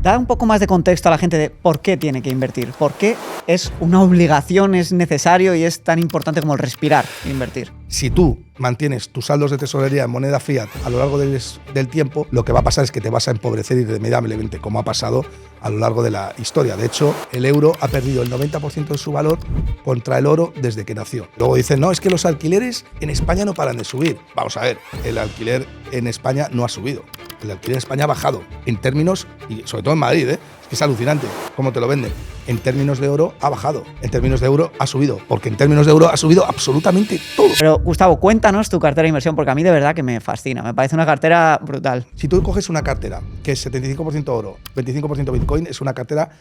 Da un poco más de contexto a la gente de por qué tiene que invertir, por qué es una obligación, es necesario y es tan importante como el respirar e invertir. Si tú mantienes tus saldos de tesorería en moneda fiat a lo largo del tiempo, lo que va a pasar es que te vas a empobrecer irremediablemente, como ha pasado a lo largo de la historia. De hecho, el euro ha perdido el 90% de su valor contra el oro desde que nació. Luego dicen, no, es que los alquileres en España no paran de subir. Vamos a ver, el alquiler en España no ha subido. El alquiler en España ha bajado en términos, y sobre todo en Madrid, es que es alucinante cómo te lo venden. En términos de oro ha bajado, en términos de euro ha subido, porque en términos de euro ha subido absolutamente todo. Pero Gustavo, cuéntanos tu cartera de inversión, porque a mí de verdad que me fascina, me parece una cartera brutal. Si tú coges una cartera que es 75% oro, 25% Bitcoin, es una cartera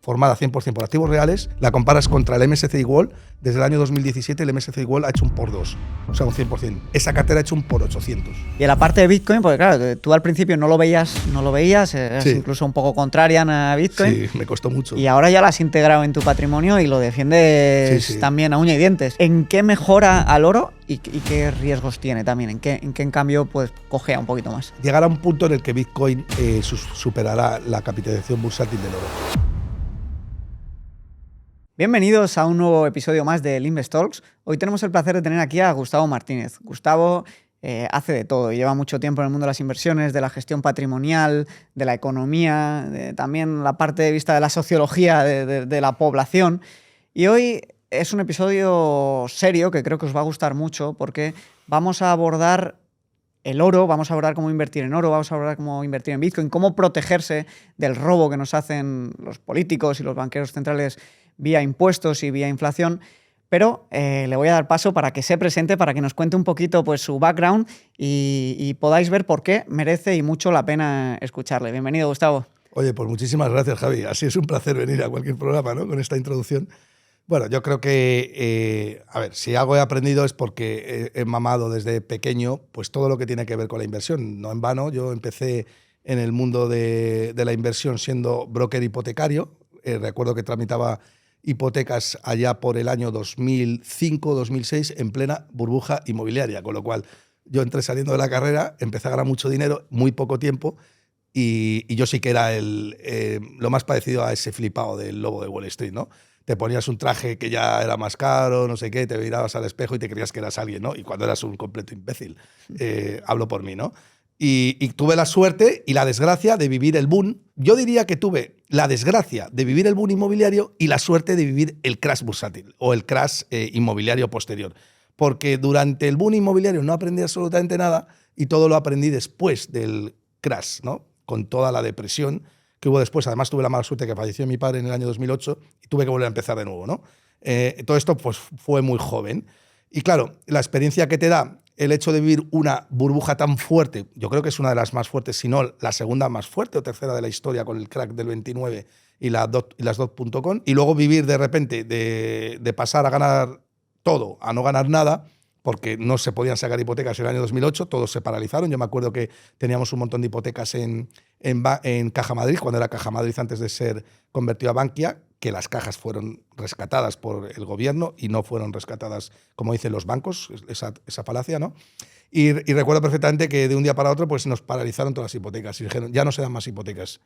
formada 100% por activos reales, la comparas contra el MSCI World, desde el año 2017 el MSCI World ha hecho un por 2, o sea, un 100%. Esa cartera ha hecho un por 800. Y en la parte de Bitcoin, porque claro, tú al principio no lo veías, eras Sí. incluso un poco contraria a Bitcoin. Sí, me costó mucho. Y ahora ya lo has integrado en tu patrimonio y lo defiendes Sí. también a uña y dientes. ¿En qué mejora al oro y qué riesgos tiene también? ¿En qué en cambio pues cojea un poquito más? Llegará un punto en el que Bitcoin superará la capitalización bursátil del oro. Bienvenidos a un nuevo episodio más del Investalks. Hoy tenemos el placer de tener aquí a Gustavo Martínez. Gustavo hace de todo, lleva mucho tiempo en el mundo de las inversiones, de la gestión patrimonial, de la economía, también la parte de vista de la sociología de la población. Y hoy es un episodio serio que creo que os va a gustar mucho porque vamos a abordar el oro, vamos a abordar cómo invertir en oro, vamos a abordar cómo invertir en Bitcoin, cómo protegerse del robo que nos hacen los políticos y los banqueros centrales vía impuestos y vía inflación, pero le voy a dar paso para que se presente, para que nos cuente un poquito pues, su background y podáis ver por qué merece y mucho la pena escucharle. Bienvenido, Gustavo. Oye, pues muchísimas gracias, Javi. Así es un placer venir a cualquier programa, ¿no? Con esta introducción. Bueno, yo creo que, a ver, si algo he aprendido es porque he mamado desde pequeño pues todo lo que tiene que ver con la inversión. No en vano, yo empecé en el mundo de la inversión siendo broker hipotecario. Recuerdo que tramitaba hipotecas allá por el año 2005-2006 en plena burbuja inmobiliaria, con lo cual yo entré saliendo de la carrera, empecé a ganar mucho dinero, muy poco tiempo, y yo sí que era lo más parecido a ese flipado del lobo de Wall Street, ¿no? Te ponías un traje que ya era más caro, no sé qué, te mirabas al espejo y te creías que eras alguien, ¿no? Y cuando eras un completo imbécil. Hablo por mí, ¿no? Y tuve la suerte y la desgracia de vivir el boom. Yo diría que tuve la desgracia de vivir el boom inmobiliario y la suerte de vivir el crash bursátil o el crash inmobiliario posterior. Porque durante el boom inmobiliario no aprendí absolutamente nada y todo lo aprendí después del crash, ¿no? Con toda la depresión que hubo después. Además tuve la mala suerte que falleció mi padre en el año 2008 y tuve que volver a empezar de nuevo, ¿no? Todo esto pues, fue muy joven. Y claro, la experiencia que te da el hecho de vivir una burbuja tan fuerte, yo creo que es una de las más fuertes, si no la segunda más fuerte o tercera de la historia con el crack del 29 y las dot.com, y luego vivir de repente de pasar a ganar todo a no ganar nada, porque no se podían sacar hipotecas en el año 2008, todos se paralizaron. Yo me acuerdo que teníamos un montón de hipotecas en Caja Madrid, cuando era Caja Madrid antes de ser convertido a Bankia, que las cajas fueron rescatadas por el gobierno y no fueron rescatadas, como dicen los bancos, esa falacia, ¿no? Y recuerdo perfectamente que de un día para otro pues, nos paralizaron todas las hipotecas y dijeron, ya no se dan más hipotecas.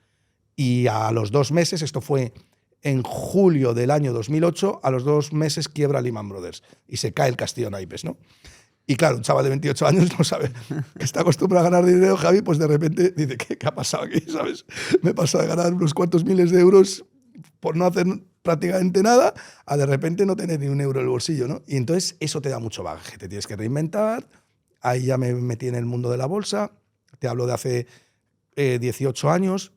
Y a los 2 meses, esto fue en julio del año 2008, a los 2 meses quiebra Lehman Brothers y se cae el castillo naipes, ¿no? Y claro, un chaval de 28 años no sabe, que está acostumbrado a ganar dinero, Javi, pues de repente dice, ¿qué ha pasado aquí? ¿Sabes? Me he pasado de ganar unos cuantos miles de euros por no hacer prácticamente nada a de repente no tener ni un euro en el bolsillo, ¿no? Y entonces eso te da mucho bagaje, te tienes que reinventar. Ahí ya me metí en el mundo de la bolsa, te hablo de hace 18 años,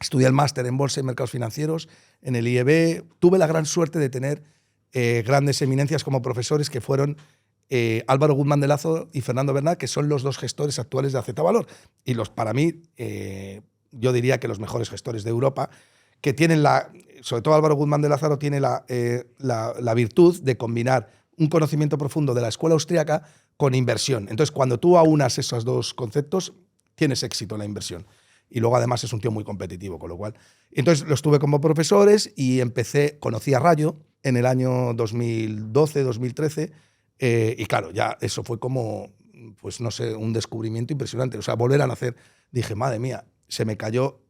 estudié el máster en Bolsa y Mercados Financieros en el IEB. Tuve la gran suerte de tener grandes eminencias como profesores que fueron Álvaro Guzmán de Lazo y Fernando Bernat, que son los 2 gestores actuales de AZ Valor. Y para mí, yo diría que los mejores gestores de Europa, que tienen sobre todo Álvaro Guzmán de Lázaro tiene la virtud de combinar un conocimiento profundo de la escuela austríaca con inversión. Entonces, cuando tú aunas esos 2 conceptos, tienes éxito en la inversión. Y luego, además, es un tío muy competitivo, con lo cual... Entonces, los tuve como profesores y conocí a Rayo en el año 2012, 2013, y claro, ya eso fue como, pues no sé, un descubrimiento impresionante. O sea, volver a nacer. Dije, madre mía, se me cayó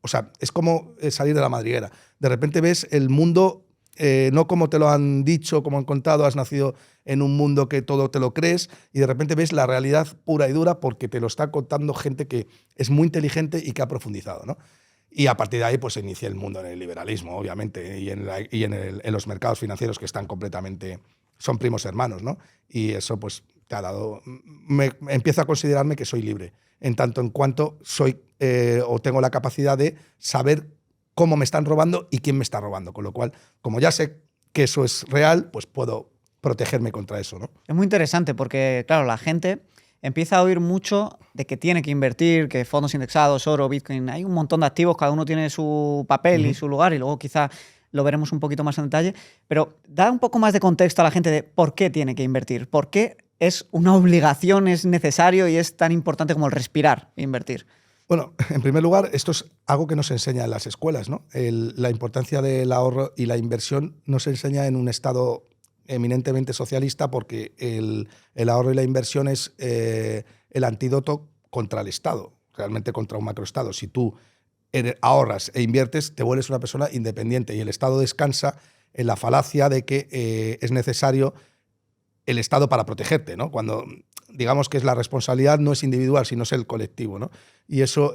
O sea, es como salir de la madriguera. De repente ves el mundo, no como te lo han dicho, como han contado, has nacido en un mundo que todo te lo crees, y de repente ves la realidad pura y dura porque te lo está contando gente que es muy inteligente y que ha profundizado, ¿no? Y a partir de ahí pues se inicia el mundo en el liberalismo, obviamente, y en los mercados financieros que están completamente, son primos hermanos, ¿no? Y eso pues te ha dado, empiezo a considerarme que soy libre, en tanto en cuanto soy o tengo la capacidad de saber cómo me están robando y quién me está robando, con lo cual, como ya sé que eso es real, pues puedo protegerme contra eso, ¿no? Es muy interesante porque, claro, la gente empieza a oír mucho de que tiene que invertir, que fondos indexados, oro, Bitcoin, hay un montón de activos, cada uno tiene su papel y su lugar, y luego quizá lo veremos un poquito más en detalle, pero da un poco más de contexto a la gente de por qué tiene que invertir, por qué es una obligación, es necesario y es tan importante como el respirar e invertir. Bueno, en primer lugar, esto es algo que nos enseña en las escuelas, ¿no? La importancia del ahorro y la inversión no se enseña en un Estado eminentemente socialista porque el ahorro y la inversión es el antídoto contra el Estado, realmente contra un macroestado. Si tú ahorras e inviertes, te vuelves una persona independiente y el Estado descansa en la falacia de que es necesario el Estado para protegerte, ¿no? Cuando digamos que la responsabilidad no es individual, sino es el colectivo, ¿no? Y eso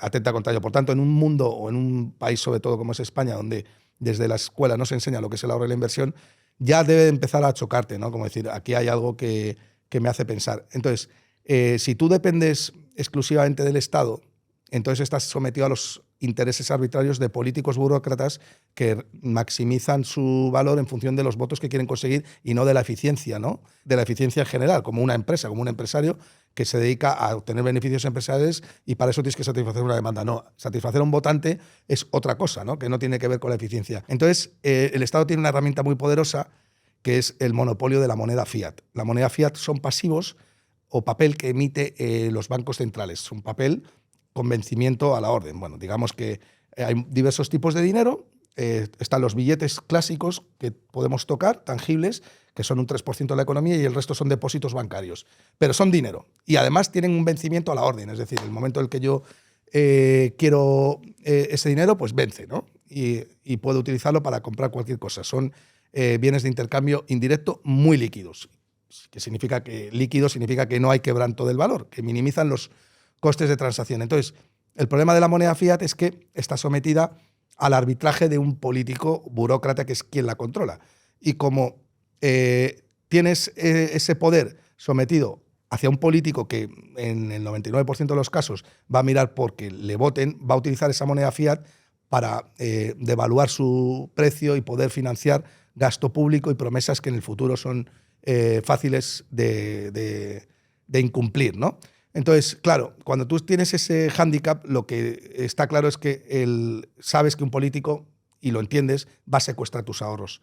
atenta contra ello. Por tanto, en un mundo o en un país, sobre todo como es España, donde desde la escuela no se enseña lo que es el ahorro y la inversión, ya debe empezar a chocarte, ¿no? Como decir, aquí hay algo que me hace pensar. Entonces, si tú dependes exclusivamente del Estado, entonces estás sometido a los intereses arbitrarios de políticos burócratas que maximizan su valor en función de los votos que quieren conseguir y no de la eficiencia, ¿no? De la eficiencia en general, como una empresa, como un empresario que se dedica a obtener beneficios empresariales y para eso tienes que satisfacer una demanda. No, satisfacer a un votante es otra cosa, ¿no? Que no tiene que ver con la eficiencia. Entonces, el Estado tiene una herramienta muy poderosa que es el monopolio de la moneda fiat. La moneda fiat son pasivos o papel que emite los bancos centrales. Es un papel con vencimiento a la orden. Bueno, digamos que hay diversos tipos de dinero. Están los billetes clásicos que podemos tocar, tangibles, que son un 3% de la economía y el resto son depósitos bancarios. Pero son dinero. Y además tienen un vencimiento a la orden. Es decir, el momento en el que yo quiero ese dinero, pues vence, ¿no? Y puedo utilizarlo para comprar cualquier cosa. Son bienes de intercambio indirecto muy líquidos. Que significa que líquido significa que no hay quebranto del valor, que minimizan los costes de transacción. Entonces, el problema de la moneda fiat es que está sometida al arbitraje de un político burócrata que es quien la controla. Y como tienes ese poder sometido hacia un político que en el 99% de los casos va a mirar porque le voten, va a utilizar esa moneda fiat para devaluar su precio y poder financiar gasto público y promesas que en el futuro son fáciles de incumplir, ¿no? Entonces, claro, cuando tú tienes ese hándicap, lo que está claro es que sabes que un político, y lo entiendes, va a secuestrar tus ahorros.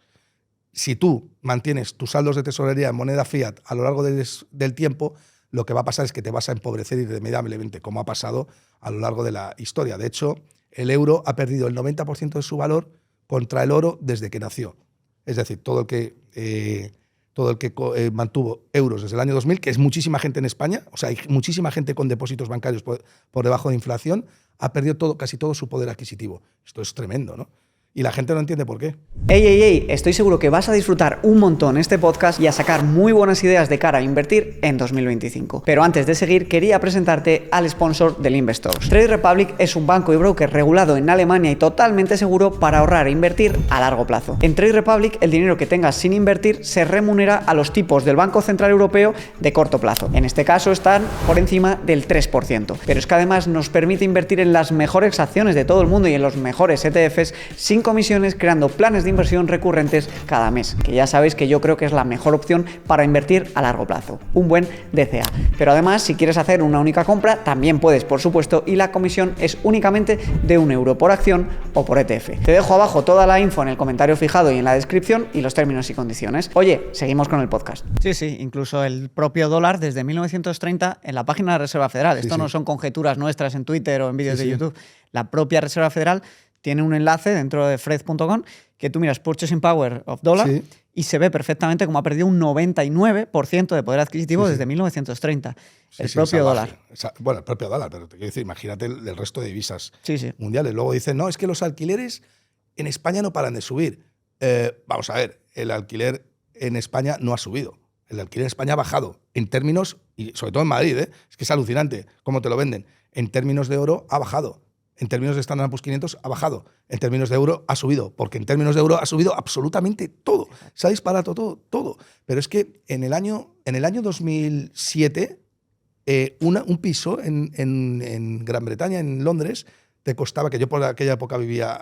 Si tú mantienes tus saldos de tesorería en moneda fiat a lo largo del tiempo, lo que va a pasar es que te vas a empobrecer irremediablemente, como ha pasado a lo largo de la historia. De hecho, el euro ha perdido el 90% de su valor contra el oro desde que nació. Es decir, todo el que mantuvo euros desde el año 2000, que es muchísima gente en España, o sea, hay muchísima gente con depósitos bancarios por debajo de inflación, ha perdido casi todo su poder adquisitivo. Esto es tremendo, ¿no? Y la gente no entiende por qué. ¡Ey! Estoy seguro que vas a disfrutar un montón este podcast y a sacar muy buenas ideas de cara a invertir en 2025. Pero antes de seguir, quería presentarte al sponsor del Investors. Trade Republic es un banco y broker regulado en Alemania y totalmente seguro para ahorrar e invertir a largo plazo. En Trade Republic, el dinero que tengas sin invertir se remunera a los tipos del Banco Central Europeo de corto plazo. En este caso están por encima del 3%. Pero es que además nos permite invertir en las mejores acciones de todo el mundo y en los mejores ETFs sin comisiones, creando planes de inversión recurrentes cada mes, que ya sabéis que yo creo que es la mejor opción para invertir a largo plazo, un buen DCA. Pero además, si quieres hacer una única compra, también puedes, por supuesto, y la comisión es únicamente de €1 por acción o por ETF. Te dejo abajo toda la info en el comentario fijado y en la descripción y los términos y condiciones. Oye, seguimos con el podcast. Sí, incluso el propio dólar desde 1930 en la página de la Reserva Federal. Esto no son conjeturas nuestras en Twitter o en vídeos de YouTube. La propia Reserva Federal tiene un enlace dentro de fred.com que tú miras Purchasing Power of Dollar y se ve perfectamente cómo ha perdido un 99% de poder adquisitivo desde 1930. El propio dólar. Bueno, el propio dólar, pero te quiero decir, imagínate el resto de divisas Sí. mundiales. Luego dicen, no, es que los alquileres en España no paran de subir. Vamos a ver, el alquiler en España no ha subido. El alquiler en España ha bajado. En términos, y sobre todo en Madrid, es que es alucinante cómo te lo venden. En términos de oro ha bajado. En términos de Standard & Poor's 500 ha bajado. En términos de euro ha subido. Porque en términos de euro ha subido absolutamente todo. Se ha disparado todo. Pero es que en el año 2007, un piso en Gran Bretaña, en Londres, te costaba, que yo por aquella época vivía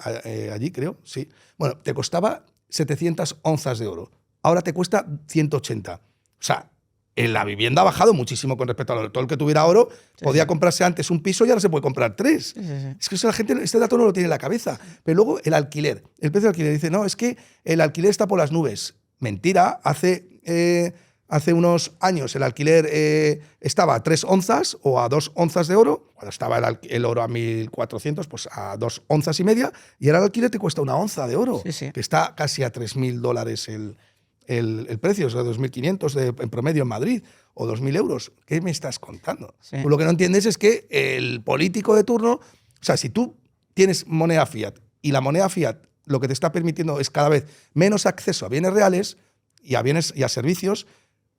allí, creo, sí. Bueno, te costaba 700 onzas de oro. Ahora te cuesta 180. O sea, la vivienda ha bajado muchísimo con respecto a oro. Todo el que tuviera oro podía comprarse antes un piso y ahora se puede comprar 3. Sí. Es que eso la gente, este dato no lo tiene en la cabeza. Pero luego el alquiler, el precio del alquiler, dice, no, es que el alquiler está por las nubes. Mentira, hace unos años el alquiler estaba a 3 onzas o a 2 onzas de oro. Cuando estaba el oro a 1.400, pues a 2 onzas y media. Y ahora el alquiler te cuesta una onza de oro, que está casi a $3.000 el precio, o sea, 2.500 en promedio en Madrid, o 2.000 euros. ¿Qué me estás contando? Sí. Pues lo que no entiendes es que el político de turno, o sea, si tú tienes moneda fiat y la moneda fiat lo que te está permitiendo es cada vez menos acceso a bienes reales y a bienes y a servicios,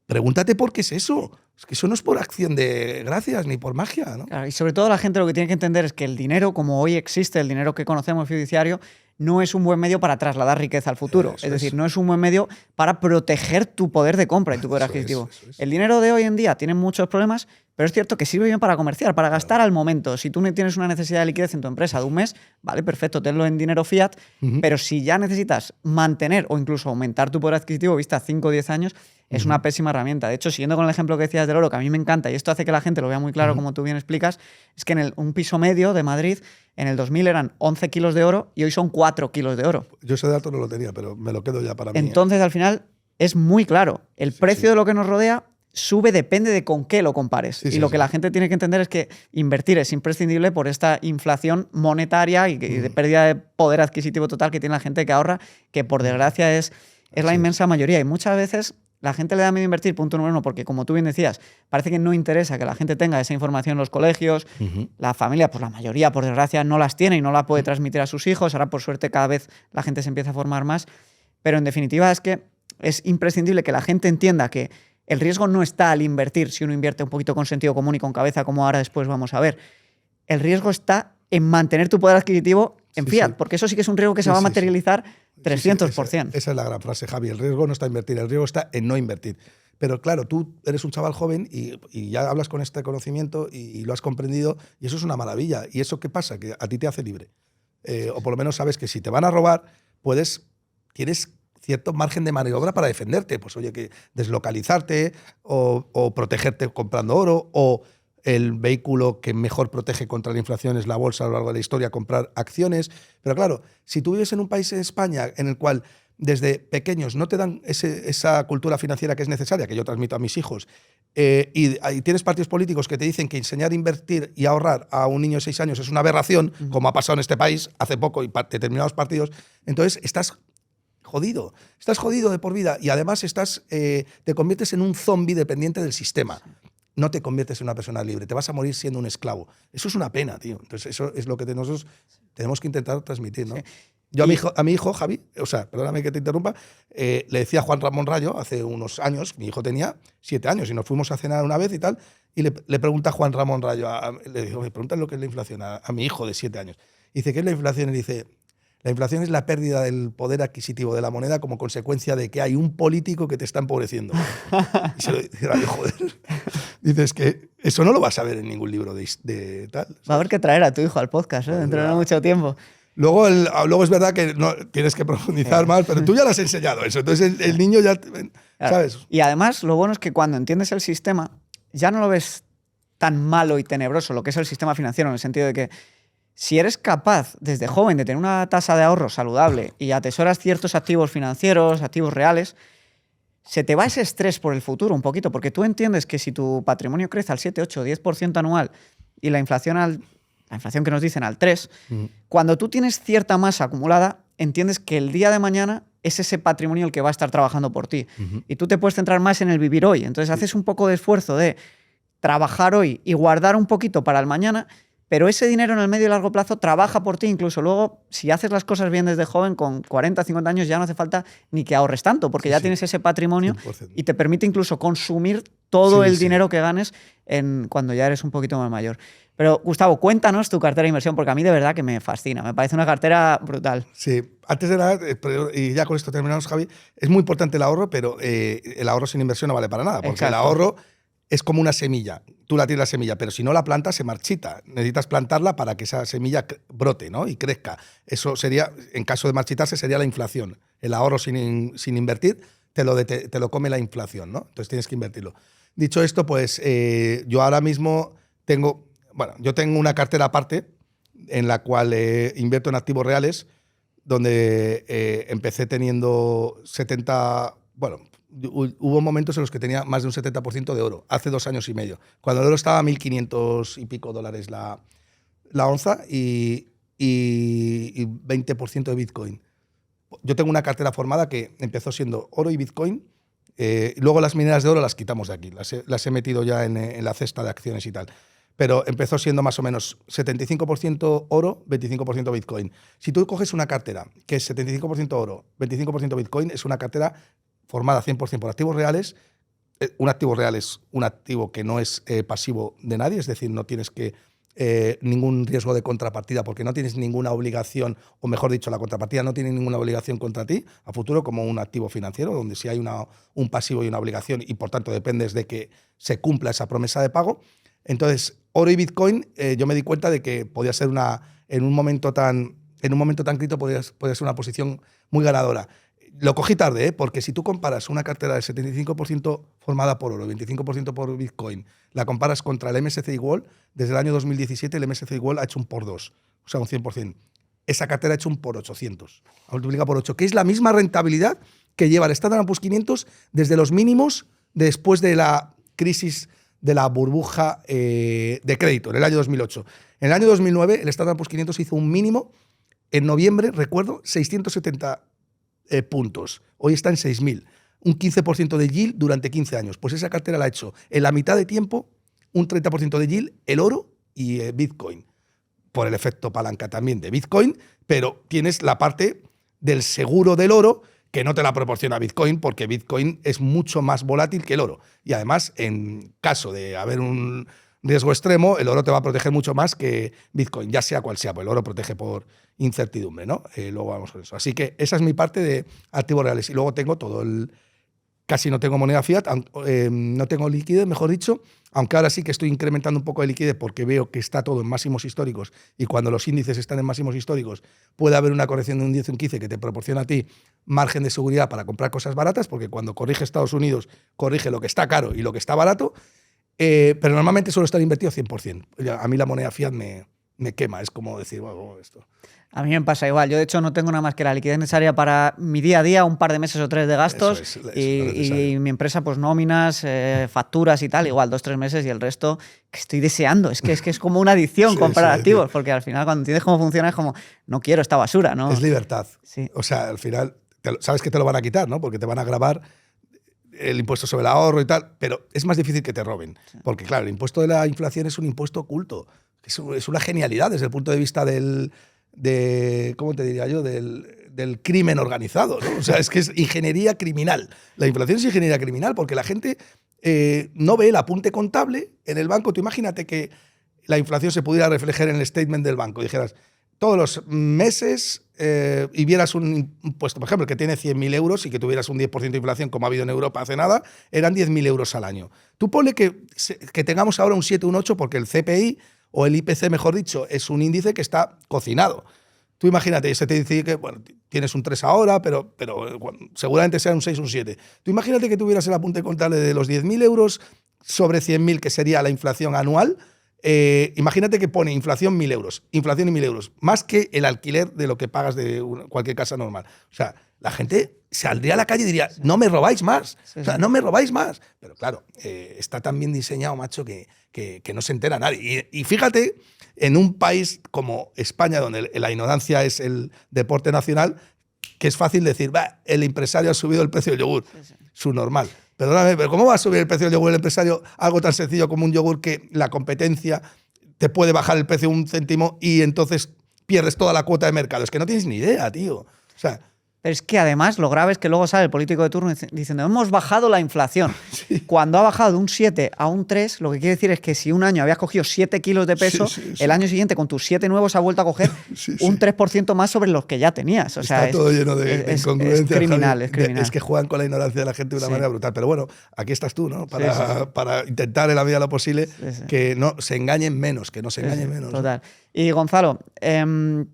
pregúntate por qué es eso. Es que eso no es por acción de gracias ni por magia, ¿no? Claro, y sobre todo la gente lo que tiene que entender es que el dinero, como hoy existe, el dinero que conocemos fiduciario, no es un buen medio para trasladar riqueza al futuro. Es decir, no es un buen medio para proteger tu poder de compra y tu poder adquisitivo. El dinero de hoy en día tiene muchos problemas, pero es cierto que sirve bien para comerciar, para gastar al momento. Si tú tienes una necesidad de liquidez en tu empresa de un mes, vale, perfecto, tenlo en dinero fiat, pero si ya necesitas mantener o incluso aumentar tu poder adquisitivo vista a 5 o 10 años, es una pésima herramienta. De hecho, siguiendo con el ejemplo que decías del oro, que a mí me encanta, y esto hace que la gente lo vea muy claro, como tú bien explicas, es que en un piso medio de Madrid, en el 2000 eran 11 kilos de oro y hoy son 4 kilos de oro. Yo ese dato no lo tenía, pero me lo quedo ya para mí. Entonces, al final, es muy claro. El precio de lo que nos rodea sube, depende de con qué lo compares. Y lo que la gente tiene que entender es que invertir es imprescindible por esta inflación monetaria y de pérdida de poder adquisitivo total que tiene la gente que ahorra, que por desgracia es la inmensa mayoría. Y muchas veces la gente le da miedo invertir, punto número 1, porque como tú bien decías, parece que no interesa que la gente tenga esa información en los colegios. La familia, pues la mayoría, por desgracia, no las tiene y no la puede transmitir a sus hijos. Ahora, por suerte, cada vez la gente se empieza a formar más. Pero en definitiva es que es imprescindible que la gente entienda que el riesgo no está al invertir si uno invierte un poquito con sentido común y con cabeza, como ahora después vamos a ver. El riesgo está en mantener tu poder adquisitivo en fiat, porque eso sí que es un riesgo que se va a materializar 300%. Esa es la gran frase, Javi. El riesgo no está en invertir, el riesgo está en no invertir. Pero claro, tú eres un chaval joven y ya hablas con este conocimiento y lo has comprendido y eso es una maravilla. ¿Y eso qué pasa? Que a ti te hace libre. O por lo menos sabes que si te van a robar, tienes cierto margen de maniobra para defenderte. Pues oye, que deslocalizarte o protegerte comprando oro, o el vehículo que mejor protege contra la inflación es la bolsa a lo largo de la historia, comprar acciones. Pero claro, si tú vives en un país, en España, en el cual desde pequeños no te dan esa cultura financiera que es necesaria, que yo transmito a mis hijos, y tienes partidos políticos que te dicen que enseñar a invertir y ahorrar a un niño de 6 años es una aberración, como ha pasado en este país hace poco y determinados partidos, entonces estás jodido de por vida y además te conviertes en un zombie dependiente del sistema. No te conviertes en una persona libre, te vas a morir siendo un esclavo. Eso es una pena, tío. Entonces eso es lo que nosotros tenemos que intentar transmitir, ¿no? Sí. Yo a mi hijo, Javi, perdóname que te interrumpa, le decía a Juan Ramón Rayo hace unos años, mi hijo tenía 7 años y nos fuimos a cenar una vez y tal, y le pregunta a Juan Ramón Rayo, le digo, me preguntan lo que es la inflación a mi hijo de 7 años. Y dice, ¿qué es la inflación? Y dice, la inflación es la pérdida del poder adquisitivo de la moneda como consecuencia de que hay un político que te está empobreciendo. Y se lo dice, joder. Dices que eso no lo vas a ver en ningún libro de tal. Va a haber que traer a tu hijo al podcast, dentro de no mucho tiempo. Luego es verdad que no, tienes que profundizar más, pero tú ya le has enseñado eso. Entonces el niño ya, ¿sabes? Claro. Y además lo bueno es que cuando entiendes el sistema, ya no lo ves tan malo y tenebroso, lo que es el sistema financiero, en el sentido de que si eres capaz desde joven de tener una tasa de ahorro saludable y atesoras ciertos activos financieros, activos reales, se te va ese estrés por el futuro un poquito, porque tú entiendes que si tu patrimonio crece al 7, 8, 10% anual y la inflación que nos dicen al 3%, cuando tú tienes cierta masa acumulada, entiendes que el día de mañana es ese patrimonio el que va a estar trabajando por ti. Y tú te puedes centrar más en el vivir hoy. Entonces haces un poco de esfuerzo de trabajar hoy y guardar un poquito para el mañana, pero ese dinero en el medio y largo plazo trabaja por ti. Incluso luego, si haces las cosas bien desde joven, con 40, 50 años, ya no hace falta ni que ahorres tanto, porque ya tienes ese patrimonio 100%. y te permite incluso consumir todo el dinero que ganes cuando ya eres un poquito más mayor. Pero, Gustavo, cuéntanos tu cartera de inversión, porque a mí de verdad que me fascina. Me parece una cartera brutal. Sí, antes de nada, y ya con esto terminamos, Javi, es muy importante el ahorro, pero el ahorro sin inversión no vale para nada, porque Exacto. el ahorro es como una semilla. Tú la tienes la semilla, pero si no la plantas se marchita. Necesitas plantarla para que esa semilla brote, ¿no? Y crezca. Eso sería, en caso de marchitarse, sería la inflación. El ahorro sin invertir te lo come la inflación, ¿no? Entonces tienes que invertirlo. Dicho esto, pues yo ahora mismo tengo una cartera aparte en la cual invierto en activos reales, donde empecé teniendo 70... Bueno, hubo momentos en los que tenía más de un 70% de oro, hace 2 años y medio, cuando el oro estaba a 1.500 y pico dólares la onza y 20% de Bitcoin. Yo tengo una cartera formada que empezó siendo oro y Bitcoin, luego las mineras de oro las quitamos de aquí, las he metido ya en la cesta de acciones y tal. Pero empezó siendo más o menos 75% oro, 25% Bitcoin. Si tú coges una cartera que es 75% oro, 25% Bitcoin, es una cartera formada 100% por activos reales. Un activo real es un activo que no es pasivo de nadie, es decir, no tienes ningún riesgo de contrapartida porque no tienes ninguna obligación, o mejor dicho, la contrapartida no tiene ninguna obligación contra ti a futuro, como un activo financiero, donde sí hay un pasivo y una obligación y por tanto dependes de que se cumpla esa promesa de pago. Entonces, oro y Bitcoin, yo me di cuenta de que podía ser en un momento tan crítico, podía ser una posición muy ganadora. Lo cogí tarde, porque si tú comparas una cartera de 75% formada por oro, 25% por Bitcoin, la comparas contra el MSCI World, desde el año 2017 el MSCI World ha hecho un por 2, o sea, un 100%. Esa cartera ha hecho un por 800, multiplica por 8, que es la misma rentabilidad que lleva el Standard & Poor's 500 desde los mínimos después de la crisis de la burbuja de crédito, en el año 2008. En el año 2009, el Standard & Poor's 500 hizo un mínimo, en noviembre, recuerdo, 670 puntos. Hoy está en 6.000. Un 15% de yield durante 15 años. Pues esa cartera la ha hecho en la mitad de tiempo, un 30% de yield, el oro y Bitcoin. Por el efecto palanca también de Bitcoin, pero tienes la parte del seguro del oro, que no te la proporciona Bitcoin, porque Bitcoin es mucho más volátil que el oro. Y además, en caso de haber un riesgo extremo, el oro te va a proteger mucho más que Bitcoin, ya sea cual sea, pues el oro protege por incertidumbre, ¿no? Luego vamos con eso. Así que esa es mi parte de activos reales. Y luego tengo casi no tengo moneda fiat, no tengo liquidez, mejor dicho, aunque ahora sí que estoy incrementando un poco de liquidez porque veo que está todo en máximos históricos y cuando los índices están en máximos históricos puede haber una corrección de un 10 o un 15 que te proporciona a ti margen de seguridad para comprar cosas baratas, porque cuando corrige Estados Unidos, corrige lo que está caro y lo que está barato, pero normalmente suelo estar invertido 100%. A mí la moneda fiat me quema, es como decir, bueno, esto. A mí me pasa igual. Yo, de hecho, no tengo nada más que la liquidez necesaria para mi día a día, un par de meses o 3 de gastos, y mi empresa, pues nóminas, facturas y tal, igual 2 o 3 meses, y el resto que estoy deseando. Es que es como una adicción comprar activos, porque al final cuando entiendes cómo funciona es como, no quiero esta basura, ¿no? Es libertad. Sí. O sea, al final, sabes que te lo van a quitar, ¿no? Porque te van a gravar el impuesto sobre el ahorro y tal, pero es más difícil que te roben. Sí. Porque, claro, el impuesto de la inflación es un impuesto oculto. Es una genialidad desde el punto de vista ¿cómo te diría yo? Del crimen organizado, ¿no? O sea, es que es ingeniería criminal. La inflación es ingeniería criminal porque la gente no ve el apunte contable en el banco. Tú imagínate que la inflación se pudiera reflejar en el statement del banco. Dijeras, todos los meses y vieras un impuesto, por ejemplo, que tiene 100.000 euros y que tuvieras un 10% de inflación, como ha habido en Europa hace nada, eran 10.000 euros al año. Tú ponle que tengamos ahora un 7, un 8, porque el CPI, o el IPC, mejor dicho, es un índice que está cocinado. Tú imagínate, se te dice que bueno, tienes un 3 ahora, pero seguramente sea un 6 o un 7. Tú imagínate que tuvieras el apunte contable de los 10.000 euros sobre 100.000, que sería la inflación anual, Imagínate que pone inflación 1.000 euros, inflación y 1.000 euros, más que el alquiler de lo que pagas de cualquier casa normal. O sea, la gente saldría a la calle y diría, no me robáis más, o sea, no me robáis más. Pero claro, está tan bien diseñado, macho, que no se entera nadie. Y fíjate, en un país como España, donde la ignorancia es el deporte nacional, que es fácil decir, el empresario ha subido el precio del yogur, su normal. Perdóname, pero ¿cómo va a subir el precio del yogur el empresario? Algo tan sencillo como un yogur que la competencia te puede bajar el precio un céntimo y entonces pierdes toda la cuota de mercado. Es que no tienes ni idea, tío. O sea, pero es que además lo grave es que luego sale el político de turno diciendo hemos bajado la inflación. Sí. Cuando ha bajado de un 7 a un 3, lo que quiere decir es que si un año habías cogido 7 kilos de peso, el año siguiente con tus 7 nuevos has vuelto a coger un 3% más sobre los que ya tenías. O sea, está todo lleno de incongruencias. Es criminal, es criminal. Es que juegan con la ignorancia de la gente de una manera brutal. Pero bueno, aquí estás tú, ¿no? Para intentar en la medida de lo posible que no se engañen menos, que no se engañen menos. Total. ¿No? Y Gonzalo,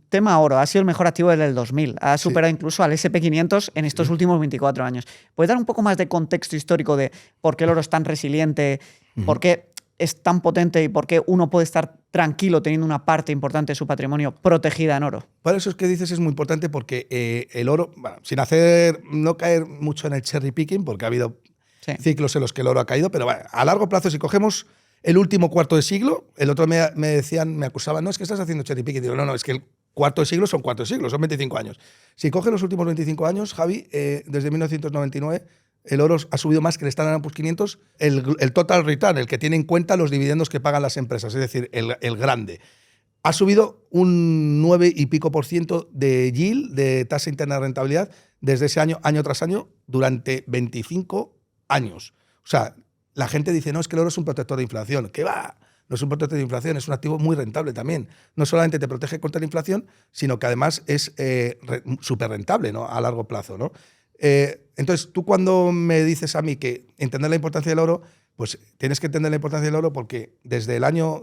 tema oro, ha sido el mejor activo desde el 2000. Ha superado incluso al SP500 en estos últimos 24 años. ¿Puedes dar un poco más de contexto histórico de por qué el oro es tan resiliente, por qué es tan potente y por qué uno puede estar tranquilo teniendo una parte importante de su patrimonio protegida en oro? Para eso es que dices es muy importante porque el oro, bueno, sin no caer mucho en el cherry picking, porque ha habido ciclos en los que el oro ha caído, pero bueno, a largo plazo, si cogemos el último cuarto de siglo, el otro me decían, me acusaban, no, es que estás haciendo cherry picking. Digo, no, es que el cuarto de siglo son 4 siglos, son 25 años. Si coges los últimos 25 años, Javi, desde 1999, el oro ha subido más que el Standard & Poor's 500, el total return, el que tiene en cuenta los dividendos que pagan las empresas, es decir, el grande. Ha subido un 9 y pico % de yield, de tasa interna de rentabilidad, desde ese año tras año, durante 25 años. O sea, la gente dice, no, es que el oro es un protector de inflación. ¿Qué va? No es un protector de inflación, es un activo muy rentable también. No solamente te protege contra la inflación, sino que además es súper rentable, ¿no? A largo plazo, ¿no? Entonces, tú cuando me dices a mí que entender la importancia del oro, pues tienes que entender la importancia del oro porque desde el año,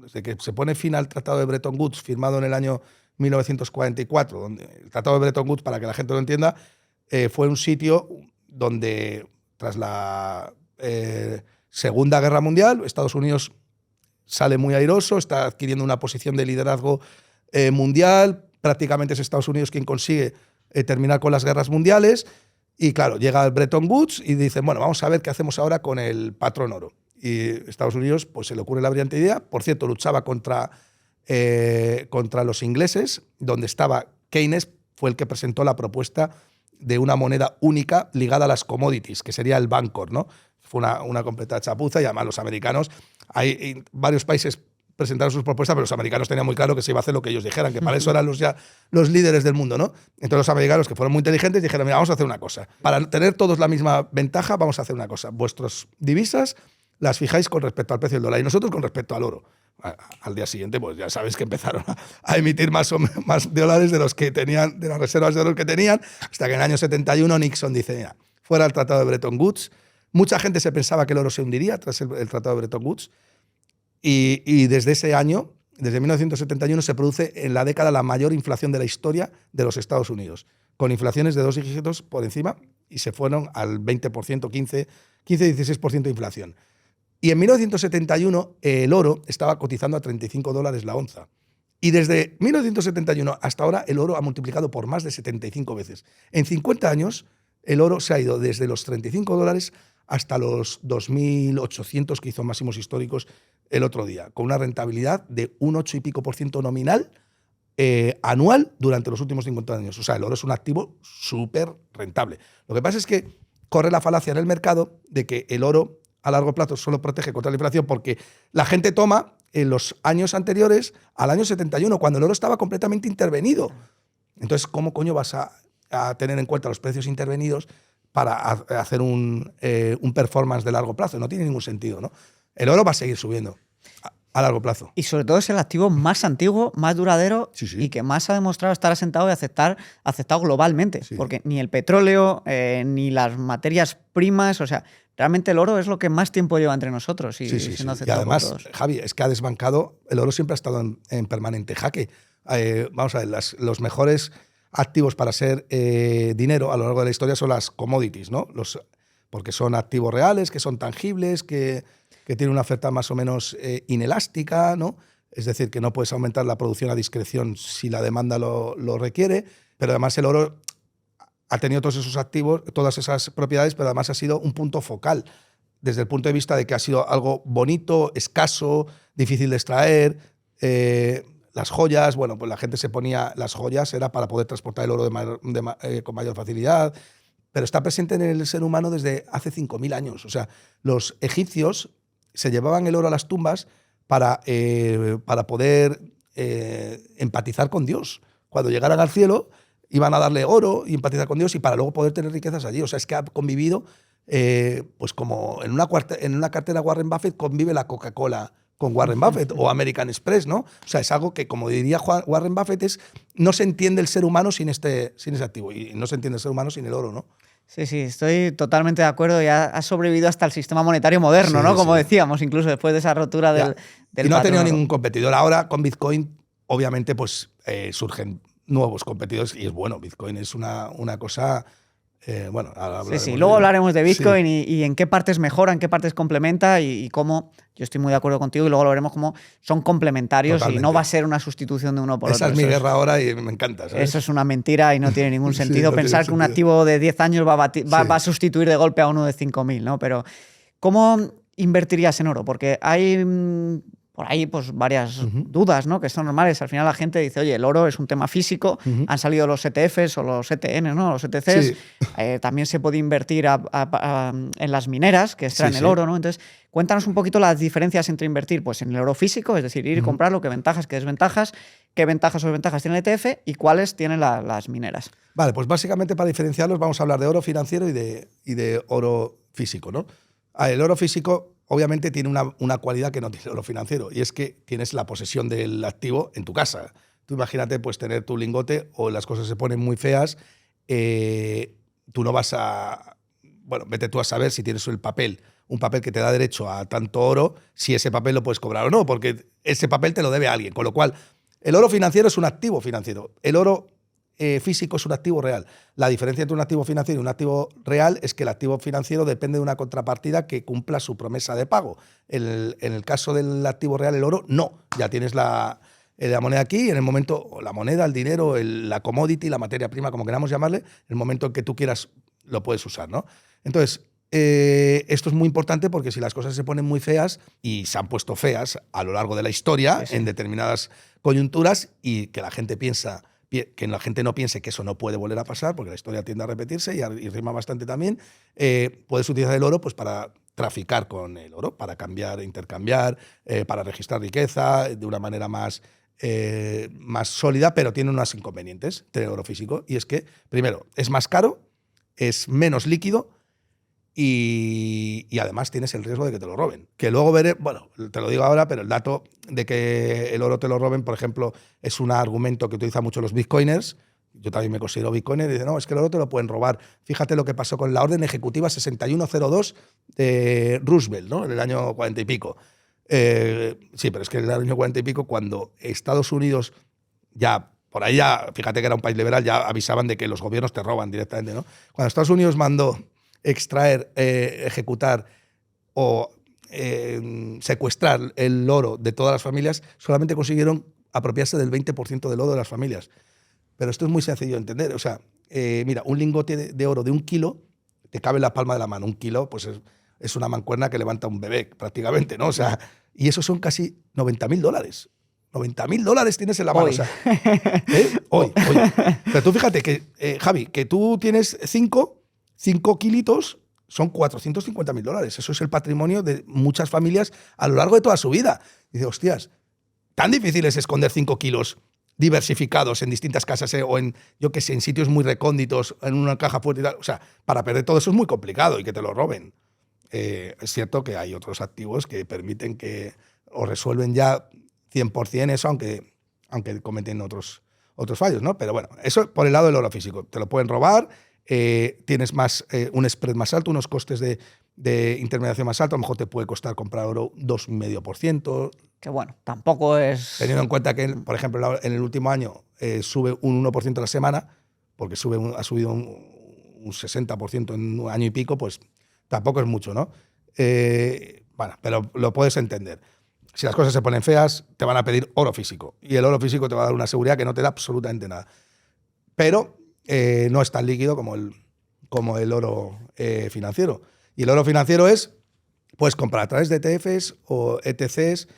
desde que se pone fin al Tratado de Bretton Woods, firmado en el año 1944, donde el Tratado de Bretton Woods, para que la gente lo entienda, fue un sitio donde tras la Segunda Guerra Mundial, Estados Unidos sale muy airoso, está adquiriendo una posición de liderazgo mundial, prácticamente es Estados Unidos quien consigue terminar con las guerras mundiales, y claro, llega el Bretton Woods y dicen, bueno, vamos a ver qué hacemos ahora con el patrón oro. Y Estados Unidos pues se le ocurre la brillante idea, por cierto, luchaba contra los ingleses, donde estaba Keynes, fue el que presentó la propuesta de una moneda única ligada a las commodities, que sería el Bancor, ¿no? Fue una completa chapuza y además los americanos, hay varios países presentaron sus propuestas, pero los americanos tenían muy claro que se iba a hacer lo que ellos dijeran, que para eso eran los líderes del mundo, ¿no? Entonces los americanos, que fueron muy inteligentes, dijeron, mira, vamos a hacer una cosa. Para tener todos la misma ventaja, vamos a hacer una cosa. Vuestras divisas las fijáis con respecto al precio del dólar y nosotros con respecto al oro. Al día siguiente, pues ya sabes que empezaron a emitir más dólares de los que tenían, de las reservas de oro que tenían, hasta que en el año 71 Nixon dice, mira, fuera el Tratado de Bretton Woods. Mucha gente se pensaba que el oro se hundiría tras el Tratado de Bretton Woods. Y desde ese año, desde 1971, se produce en la década la mayor inflación de la historia de los Estados Unidos, con inflaciones de 2 dígitos por encima y se fueron al 20%, 15-16% de inflación. Y en 1971 el oro estaba cotizando a $35 la onza. Y desde 1971 hasta ahora el oro ha multiplicado por más de 75 veces. En 50 años el oro se ha ido desde los $35 hasta los 2.800 que hizo máximos históricos el otro día, con una rentabilidad de un 8 y pico % nominal anual durante los últimos 50 años. O sea, el oro es un activo súper rentable. Lo que pasa es que corre la falacia en el mercado de que el oro a largo plazo solo protege contra la inflación porque la gente toma en los años anteriores al año 71, cuando el oro estaba completamente intervenido. Entonces, ¿cómo coño vas a tener en cuenta los precios intervenidos para hacer un performance de largo plazo? No tiene ningún sentido, ¿no? El oro va a seguir subiendo a largo plazo. Y sobre todo es el activo más antiguo, más duradero y que más ha demostrado estar asentado y aceptado globalmente. Sí. Porque ni el petróleo, ni las materias primas, o sea, realmente el oro es lo que más tiempo lleva entre nosotros y siendo aceptado. Y además, Javi, es que ha desbancado, el oro siempre ha estado en permanente jaque. Vamos a ver, los mejores activos para ser dinero a lo largo de la historia son las commodities, ¿no? porque son activos reales, que son tangibles, que tienen una oferta más o menos inelástica, ¿no? Es decir, que no puedes aumentar la producción a discreción si la demanda lo requiere, pero además el oro ha tenido todos esos activos, todas esas propiedades, pero además ha sido un punto focal desde el punto de vista de que ha sido algo bonito, escaso, difícil de extraer. Las joyas, bueno, pues la gente se ponía las joyas, era para poder transportar el oro con mayor facilidad, pero está presente en el ser humano desde hace 5.000 años. O sea, los egipcios se llevaban el oro a las tumbas para poder empatizar con Dios. Cuando llegaran al cielo, iban a darle oro y empatizar con Dios y para luego poder tener riquezas allí. O sea, es que ha convivido, pues como en una cartera Warren Buffett convive la Coca-Cola con Warren Buffett o American Express, ¿no? O sea, es algo que, como diría Warren Buffett, no se entiende el ser humano sin ese activo y no se entiende el ser humano sin el oro, ¿no? Sí, sí, estoy totalmente de acuerdo. Ya ha sobrevivido hasta el sistema monetario moderno, Sí, ¿no? Como sí. decíamos, incluso después de esa rotura del Y no ha tenido patrón. ningún competidor. Ahora, con Bitcoin, obviamente, pues surgen nuevos competidores y es bueno. Bitcoin es una cosa... bueno, ahora Sí, sí. hablaremos Luego de ello. hablaremos de Bitcoin Sí. y en qué partes mejora, en qué partes complementa y cómo, yo estoy muy de acuerdo contigo y luego lo veremos cómo son complementarios y no Totalmente. va a ser una sustitución de uno por Esa otro. es mi guerra ahora y me encanta, ¿sabes? Eso es una mentira y no tiene ningún Sí, sentido. no tiene Pensar que un sentido. activo de 10 años va Sí. a sustituir de golpe a uno de 5.000, ¿no? Pero ¿cómo invertirías en oro? Porque hay por ahí pues varias dudas, ¿no? Que son normales. Al final la gente dice, oye, el oro es un tema físico, han salido los ETFs o los ETN, ¿no? Los ETCs. Sí. También se puede invertir en las mineras que extraen Sí, el sí. oro, ¿no? Entonces, cuéntanos un poquito las diferencias entre invertir pues, en el oro físico, es decir, ir y comprarlo, qué ventajas, qué desventajas, qué ventajas o desventajas tiene el ETF y cuáles tienen las mineras. Vale, pues básicamente para diferenciarlos vamos a hablar de oro financiero y de oro físico, ¿no? El oro físico obviamente tiene una cualidad que no tiene el oro financiero y es que tienes la posesión del activo en tu casa. Tú imagínate pues tener tu lingote o las cosas se ponen muy feas, tú no vas a... Bueno, vete tú a saber si tienes un papel que te da derecho a tanto oro, si ese papel lo puedes cobrar o no, porque ese papel te lo debe a alguien. Con lo cual, el oro financiero es un activo financiero. El oro físico es un activo real. La diferencia entre un activo financiero y un activo real es que el activo financiero depende de una contrapartida que cumpla su promesa de pago. En el caso del activo real, el oro, no. Ya tienes la moneda aquí y en el momento, la moneda, el dinero, la commodity, la materia prima, como queramos llamarle, en el momento en que tú quieras lo puedes usar, ¿no? Entonces, esto es muy importante porque si las cosas se ponen muy feas y se han puesto feas a lo largo de la historia, Sí, sí. en determinadas coyunturas y que la gente no piense que eso no puede volver a pasar, porque la historia tiende a repetirse y rima bastante también, puedes utilizar el oro pues, para traficar con el oro, para cambiar, intercambiar, para registrar riqueza de una manera más sólida, pero tiene unos inconvenientes tener oro físico, y es que, primero, es más caro, es menos líquido, y además tienes el riesgo de que te lo roben. Que luego veré, bueno, te lo digo ahora, pero el dato de que el oro te lo roben, por ejemplo, es un argumento que utilizan mucho los bitcoiners. Yo también me considero bitcoiner y dicen, no, es que el oro te lo pueden robar. Fíjate lo que pasó con la orden ejecutiva 6102 de Roosevelt, ¿no? En el año 40 y pico. Sí, pero es que en el año 40 y pico, cuando Estados Unidos ya... Por ahí ya, fíjate que era un país liberal, ya avisaban de que los gobiernos te roban directamente, ¿no? Cuando Estados Unidos mandó extraer, ejecutar o secuestrar el oro de todas las familias, solamente consiguieron apropiarse del 20% del oro de las familias. Pero esto es muy sencillo de entender. O sea, mira, un lingote de oro de 1 kilo te cabe en la palma de la mano. 1 kilo pues es una mancuerna que levanta un bebé prácticamente, ¿no? O sea, y eso son casi $90.000. $90.000 tienes en la mano. Hoy. O sea, hoy. Pero tú fíjate que, Javi, que tú tienes 5 kilitos, son $450.000. Eso es el patrimonio de muchas familias a lo largo de toda su vida. Y dice, hostias, tan difícil es esconder 5 kilos diversificados en distintas casas o en, yo qué sé, en sitios muy recónditos, en una caja fuerte y tal. O sea, para perder todo eso es muy complicado y que te lo roben. Es cierto que hay otros activos que permiten que o resuelven ya 100% eso, aunque cometen otros fallos, ¿no? Pero bueno, eso por el lado del oro físico. Te lo pueden robar, tienes un spread más alto, unos costes de intermediación más alto. A lo mejor te puede costar comprar oro 2,5%. Que bueno, tampoco es... Teniendo en cuenta que, por ejemplo, en el último año sube un 1% a la semana, porque ha subido un 60% en un año y pico, pues tampoco es mucho, ¿no? Bueno, pero lo puedes entender. Si las cosas se ponen feas, te van a pedir oro físico. Y el oro físico te va a dar una seguridad que no te da absolutamente nada. Pero no es tan líquido como el oro financiero. Y el oro financiero puedes comprar a través de ETFs o ETCs,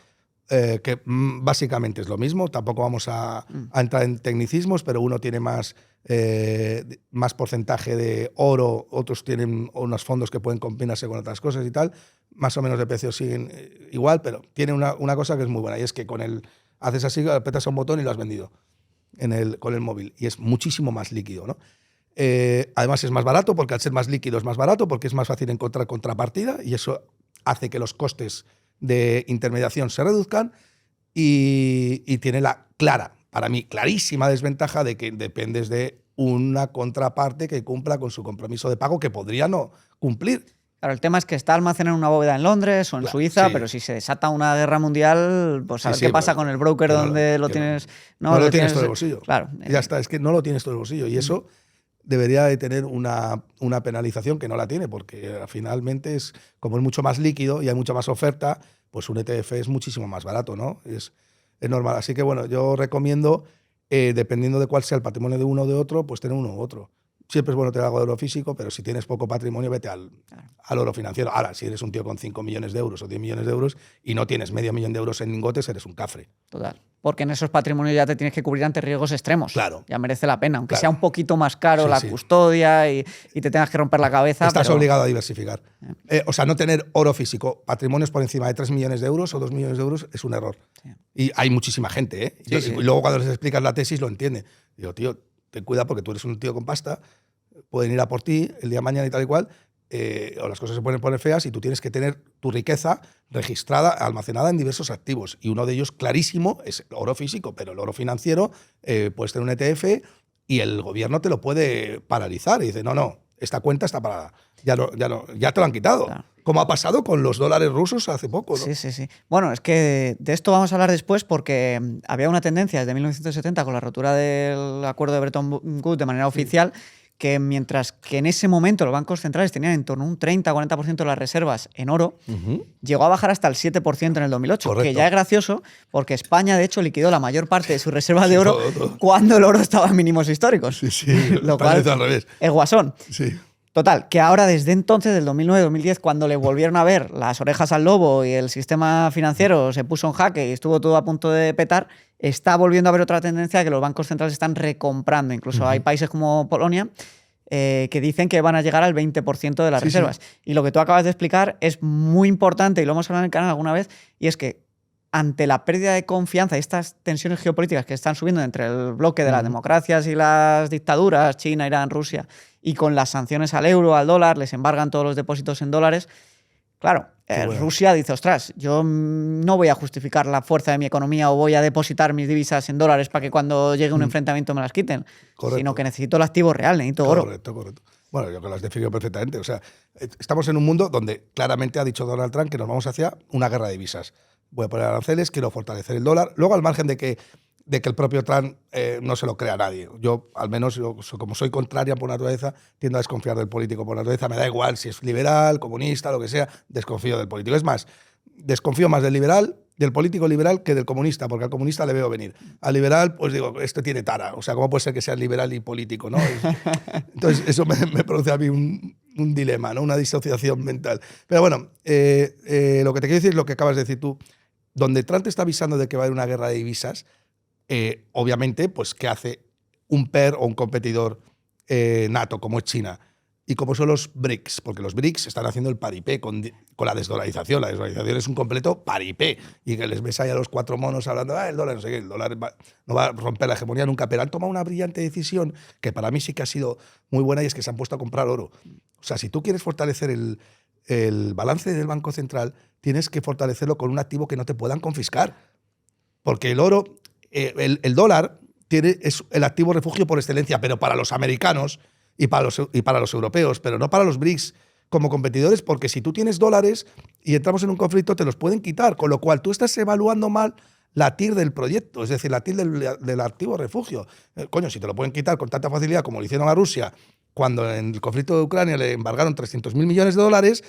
que básicamente es lo mismo. Tampoco vamos a entrar en tecnicismos, pero uno tiene más porcentaje de oro, otros tienen unos fondos que pueden combinarse con otras cosas y tal. Más o menos de precios siguen igual, pero tiene una cosa que es muy buena, y es que haces así, apretas a un botón y lo has vendido con el móvil, y es muchísimo más líquido, ¿no? Además es más barato, porque al ser más líquido es más barato, porque es más fácil encontrar contrapartida, y eso hace que los costes de intermediación se reduzcan, y tiene para mí, clarísima desventaja de que dependes de una contraparte que cumpla con su compromiso de pago, que podría no cumplir. Claro, el tema es que está almacenado en una bóveda en Londres o en Suiza, sí. Pero si se desata una guerra mundial, pues a ver qué pasa con el broker donde lo tienes. No lo tienes todo el bolsillo. Claro. Ya está, es que no lo tienes todo el bolsillo. Y eso debería de tener una penalización, que no la tiene, porque finalmente como es mucho más líquido y hay mucha más oferta, pues un ETF es muchísimo más barato, ¿no? Es normal. Así que bueno, yo recomiendo, dependiendo de cuál sea el patrimonio de uno o de otro, pues tener uno u otro. Siempre es bueno tener algo de oro físico, pero si tienes poco patrimonio, vete al oro financiero. Ahora, si eres un tío con 5 millones de euros o 10 millones de euros y no tienes medio millón de euros en lingotes, eres un cafre. Total. Porque en esos patrimonios ya te tienes que cubrir ante riesgos extremos. Claro. Ya merece la pena, aunque sea un poquito más caro Sí. custodia y te tengas que romper la cabeza. Estás obligado a diversificar. O sea, no tener oro físico, patrimonios por encima de 3 millones de euros o 2 millones de euros es un error. Sí. Y hay muchísima gente, ¿eh? Sí. Y luego cuando les explicas la tesis lo entiende. Digo, tío, ten cuidado porque tú eres un tío con pasta, pueden ir a por ti el día de mañana y tal y cual, o las cosas se pueden poner feas y tú tienes que tener tu riqueza registrada, almacenada en diversos activos. Y uno de ellos, clarísimo, es el oro físico, pero el oro financiero, puedes tener un ETF y el gobierno te lo puede paralizar. Y dice, no, esta cuenta está parada. Ya te lo han quitado. Claro. Como ha pasado con los dólares rusos hace poco, ¿no? Sí. Bueno, es que de esto vamos a hablar después, porque había una tendencia desde 1970 con la rotura del acuerdo de Bretton Woods de manera oficial, que mientras que en ese momento los bancos centrales tenían en torno a un 30-40% de las reservas en oro, llegó a bajar hasta el 7% en el 2008, Correcto. Que ya es gracioso, porque España, de hecho, liquidó la mayor parte de sus reservas de oro cuando el oro estaba en mínimos históricos. Sí, lo cual al revés. Es guasón. Sí. Total, que ahora desde entonces, del 2009-2010, cuando le volvieron a ver las orejas al lobo y el sistema financiero se puso en jaque y estuvo todo a punto de petar, está volviendo a haber otra tendencia, que los bancos centrales están recomprando. Incluso hay países como Polonia que dicen que van a llegar al 20% de las reservas. Sí. Y lo que tú acabas de explicar es muy importante, y lo hemos hablado en el canal alguna vez, y es que ante la pérdida de confianza y estas tensiones geopolíticas que están subiendo entre el bloque de las democracias y las dictaduras, China, Irán, Rusia, y con las sanciones al euro, al dólar, les embargan todos los depósitos en dólares. Claro, Rusia dice, ostras, yo no voy a justificar la fuerza de mi economía o voy a depositar mis divisas en dólares para que cuando llegue un enfrentamiento me las quiten, sino que necesito el activo real, necesito oro. Correcto. Bueno, yo que lo has definido perfectamente. O sea, estamos en un mundo donde claramente ha dicho Donald Trump que nos vamos hacia una guerra de divisas. Voy a poner aranceles, quiero fortalecer el dólar. Luego, al margen de que el propio Trump no se lo crea a nadie. Yo, al menos, como soy contraria por naturaleza, tiendo a desconfiar del político por naturaleza. Me da igual si es liberal, comunista, lo que sea, desconfío del político. Es más, desconfío más del político liberal que del comunista, porque al comunista le veo venir. Al liberal, pues digo, este tiene tara. O sea, ¿cómo puede ser que sea liberal y político, no? Entonces, eso me produce a mí un dilema, ¿no? Una disociación mental. Pero bueno, lo que te quiero decir es lo que acabas de decir tú. Donde Trump te está avisando de que va a haber una guerra de divisas, obviamente, pues, ¿qué hace un PER o un competidor nato como es China? Y como son los BRICS, porque los BRICS están haciendo el paripé con la desdolarización. La desdolarización es un completo paripé. Y que les ves ahí a los cuatro monos hablando, el dólar, no sé qué, el dólar no va a romper la hegemonía nunca. Pero han tomado una brillante decisión que para mí sí que ha sido muy buena, y es que se han puesto a comprar oro. O sea, si tú quieres fortalecer el balance del Banco Central, tienes que fortalecerlo con un activo que no te puedan confiscar. Porque el oro, el dólar es el activo refugio por excelencia, pero para los americanos y para los europeos, pero no para los BRICS como competidores, porque si tú tienes dólares y entramos en un conflicto, te los pueden quitar, con lo cual tú estás evaluando mal la TIR del proyecto, es decir, la TIR del activo refugio. Coño, si te lo pueden quitar con tanta facilidad como lo hicieron a Rusia cuando en el conflicto de Ucrania le embargaron 300.000 millones de dólares,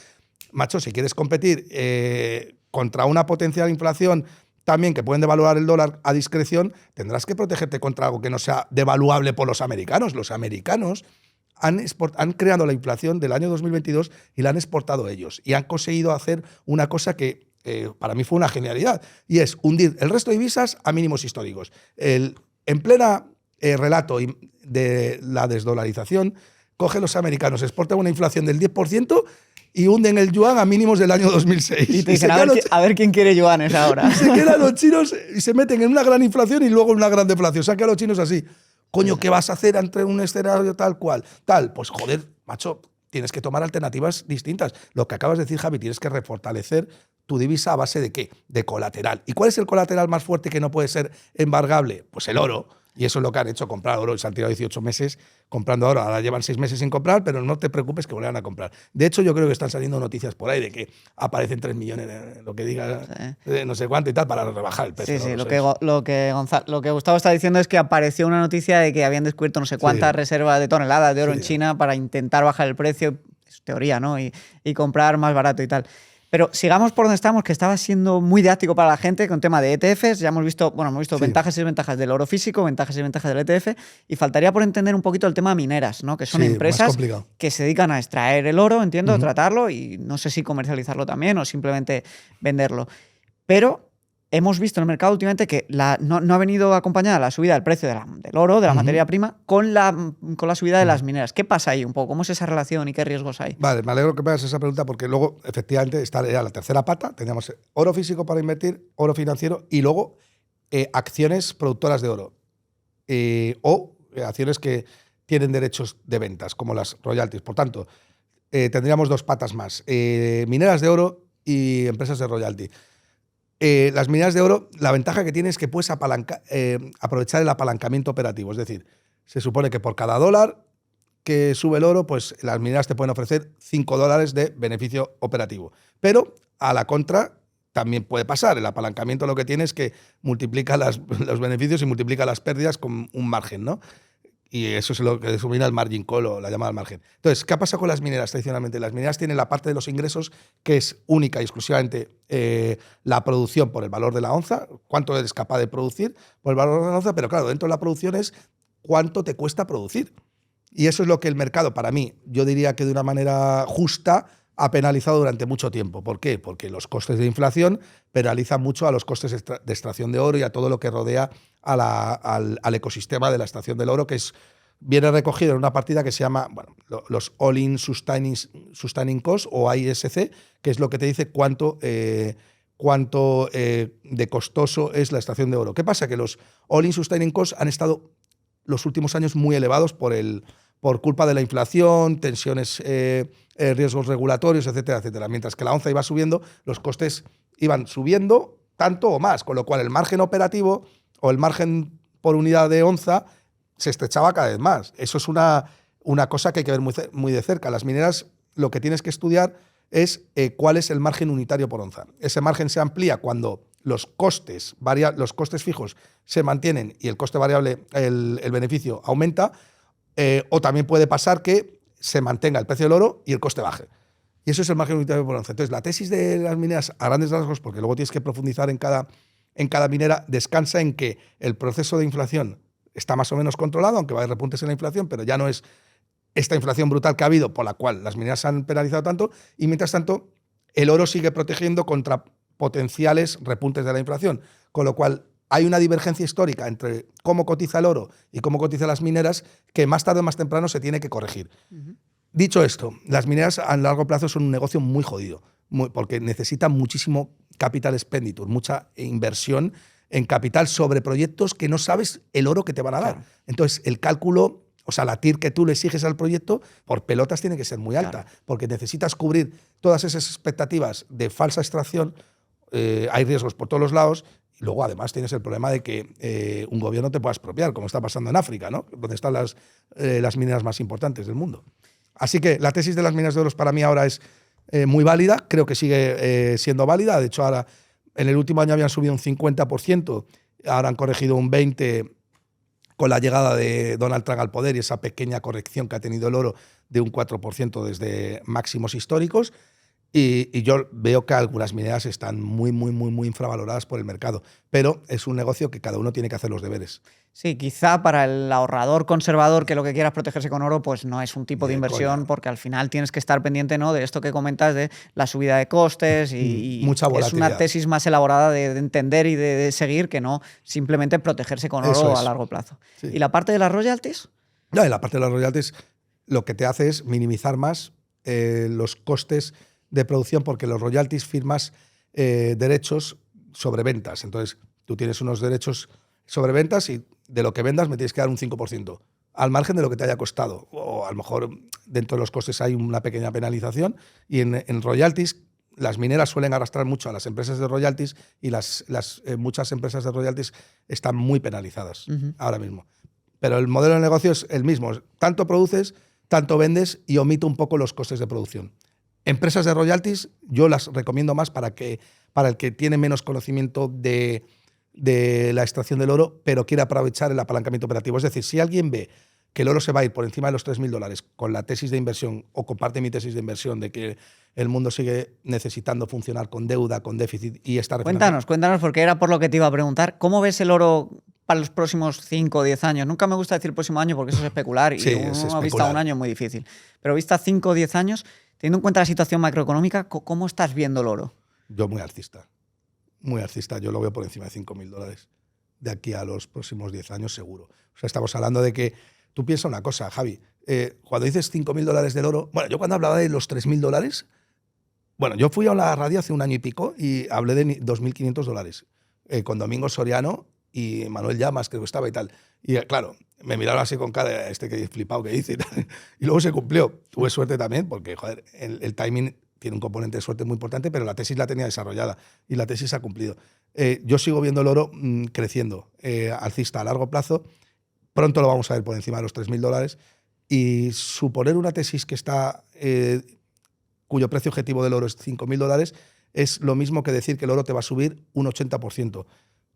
macho, si quieres competir contra una potencial inflación también que pueden devaluar el dólar a discreción, tendrás que protegerte contra algo que no sea devaluable por los americanos. Los americanos han creado la inflación del año 2022 y la han exportado ellos. Y han conseguido hacer una cosa que para mí fue una genialidad, y es hundir el resto de divisas a mínimos históricos. En plena relato de la desdolarización, cogen los americanos, exportan una inflación del 10%, y hunden el yuan a mínimos del año 2006. Y te dicen, a ver quién quiere yuanes ahora. Y se quedan los chinos y se meten en una gran inflación y luego en una gran deflación. Saca a los chinos así. Coño, ¿qué vas a hacer ante un escenario tal cual? Tal, pues joder, macho, tienes que tomar alternativas distintas. Lo que acabas de decir, Javi, tienes que refortalecer tu divisa a base ¿de qué? De colateral. ¿Y cuál es el colateral más fuerte que no puede ser embargable? Pues el oro. Y eso es lo que han hecho, comprar oro. Se han tirado 18 meses comprando oro. Ahora llevan 6 meses sin comprar, pero no te preocupes que volverán a comprar. De hecho, yo creo que están saliendo noticias por ahí de que aparecen 3 millones, lo que diga, no sé cuánto y tal, para rebajar el precio. Sí, lo que Gustavo está diciendo es que apareció una noticia de que habían descubierto no sé cuántas reservas de toneladas de oro en China para intentar bajar el precio, es teoría, ¿no? Y comprar más barato y tal. Pero sigamos por donde estamos, que estaba siendo muy didáctico para la gente con tema de ETFs. Ya hemos visto ventajas y desventajas del oro físico, ventajas y desventajas del ETF, y faltaría por entender un poquito el tema mineras, ¿no? Que son empresas que se dedican a extraer el oro, entiendo, tratarlo, y no sé si comercializarlo también o simplemente venderlo. Pero hemos visto en el mercado últimamente que no ha venido acompañada la subida del precio del oro, de la materia prima, con la subida de las mineras. ¿Qué pasa ahí un poco? ¿Cómo es esa relación y qué riesgos hay? Vale, me alegro que me hagas esa pregunta porque luego, efectivamente, está la tercera pata. Teníamos oro físico para invertir, oro financiero y luego acciones productoras de oro o acciones que tienen derechos de ventas, como las royalties. Por tanto, tendríamos 2 patas más, mineras de oro y empresas de royalty. Las mineras de oro, la ventaja que tiene es que puedes aprovechar el apalancamiento operativo. Es decir, se supone que por cada dólar que sube el oro, pues las mineras te pueden ofrecer $5 de beneficio operativo. Pero a la contra también puede pasar. El apalancamiento lo que tiene es que multiplica los beneficios y multiplica las pérdidas con un margen, ¿no? Y eso es lo que denomina el margin call o la llamada al margen. Entonces, ¿qué ha pasado con las mineras tradicionalmente? Las mineras tienen la parte de los ingresos que es única y exclusivamente la producción por el valor de la onza, cuánto eres capaz de producir por el valor de la onza, pero claro, dentro de la producción es cuánto te cuesta producir. Y eso es lo que el mercado, para mí, yo diría que de una manera justa, ha penalizado durante mucho tiempo. ¿Por qué? Porque los costes de inflación penalizan mucho a los costes de extracción de oro y a todo lo que rodea al ecosistema de la extracción del oro, que viene recogido en una partida que se llama los All-in Sustaining Costs, o AISC, que es lo que te dice cuánto de costoso es la extracción de oro. ¿Qué pasa? Que los All-in Sustaining Costs han estado los últimos años muy elevados por culpa de la inflación, tensiones, riesgos regulatorios, etcétera, etcétera. Mientras que la onza iba subiendo, los costes iban subiendo tanto o más, con lo cual el margen operativo o el margen por unidad de onza se estrechaba cada vez más. Eso es una cosa que hay que ver muy de cerca. Las mineras, lo que tienes que estudiar es cuál es el margen unitario por onza. Ese margen se amplía cuando los costes fijos se mantienen y el coste variable, el beneficio, aumenta, o también puede pasar que se mantenga el precio del oro y el coste baje. Y eso es el margen unitario por onza. Entonces, la tesis de las mineras, a grandes rasgos, porque luego tienes que profundizar en cada minera, descansa en que el proceso de inflación está más o menos controlado, aunque va a haber repuntes en la inflación, pero ya no es esta inflación brutal que ha habido por la cual las mineras se han penalizado tanto, y mientras tanto el oro sigue protegiendo contra potenciales repuntes de la inflación, con lo cual hay una divergencia histórica entre cómo cotiza el oro y cómo cotizan las mineras que más tarde o más temprano se tiene que corregir. Dicho esto, las mineras a largo plazo son un negocio muy jodido, porque necesitan muchísimo capital expenditure, mucha inversión en capital sobre proyectos que no sabes el oro que te van a dar. Claro. Entonces, el cálculo, o sea, la TIR que tú le exiges al proyecto, por pelotas tiene que ser muy alta, porque necesitas cubrir todas esas expectativas de falsa extracción, hay riesgos por todos los lados. Y luego, además, tienes el problema de que un gobierno te pueda expropiar, como está pasando en África, ¿no? Donde están las mineras más importantes del mundo. Así que la tesis de las minas de oro para mí ahora es muy válida, creo que sigue siendo válida. De hecho, ahora en el último año habían subido un 50%, ahora han corregido un 20%, con la llegada de Donald Trump al poder y esa pequeña corrección que ha tenido el oro de un 4% desde máximos históricos. Y yo veo que algunas mineras están muy infravaloradas por el mercado. Pero es un negocio que cada uno tiene que hacer los deberes. Sí, quizá para el ahorrador conservador que lo que quiera es protegerse con oro, pues no es un tipo de De inversión, coña. porque al final tienes que estar pendiente, ¿no?, de esto que comentas de la subida de costes y Mucha es volatilidad. una tesis más elaborada de entender y de seguir que no simplemente protegerse con Eso oro es. a largo plazo. Sí. ¿Y la parte de las royalties? No, en la parte de los royalties lo que te hace es minimizar más los costes de producción, porque los royalties firmas derechos sobre ventas. Entonces, tú tienes unos derechos sobre ventas y de lo que vendas me tienes que dar un 5%, al margen de lo que te haya costado. O a lo mejor dentro de los costes hay una pequeña penalización. Y en royalties, las mineras suelen arrastrar mucho a las empresas de royalties y muchas empresas de royalties están muy penalizadas ahora mismo. Pero el modelo de negocio es el mismo. Tanto produces, tanto vendes y omite un poco los costes de producción. Empresas de royalties yo las recomiendo más para el que tiene menos conocimiento de la extracción del oro, pero quiere aprovechar el apalancamiento operativo. Es decir, si alguien ve que el oro se va a ir por encima de los $3.000 con la tesis de inversión, o comparte mi tesis de inversión de que el mundo sigue necesitando funcionar con deuda, con déficit y está Cuéntanos, porque era por lo que te iba a preguntar. ¿Cómo ves el oro para los próximos 5 o 10 años? Nunca me gusta decir próximo año porque eso es especular y Sí, es una vista a especular. un año es muy difícil. Pero vista 5 o 10 años, teniendo en cuenta la situación macroeconómica, ¿cómo estás viendo el oro? Yo muy alcista. Muy alcista. Yo lo veo por encima de $5.000 de aquí a los próximos 10 años seguro. O sea, estamos hablando de que tú piensas una cosa, Javi. Cuando dices $5.000 del oro, bueno, yo cuando hablaba de los $3.000, bueno, yo fui a la radio hace un año y pico y hablé de $2.500 con Domingo Soriano y Manuel Llamas, creo que estaba y tal. Y claro, me miraron así con cara de que flipado que dice y tal. Y luego se cumplió. Tuve suerte también porque, joder, el timing tiene un componente de suerte muy importante, pero la tesis la tenía desarrollada y la tesis ha cumplido. Yo sigo viendo el oro creciendo, alcista a largo plazo. Pronto lo vamos a ver por encima de los $3.000 y suponer una tesis que está, cuyo precio objetivo del oro es $5.000 es lo mismo que decir que el oro te va a subir un 80%.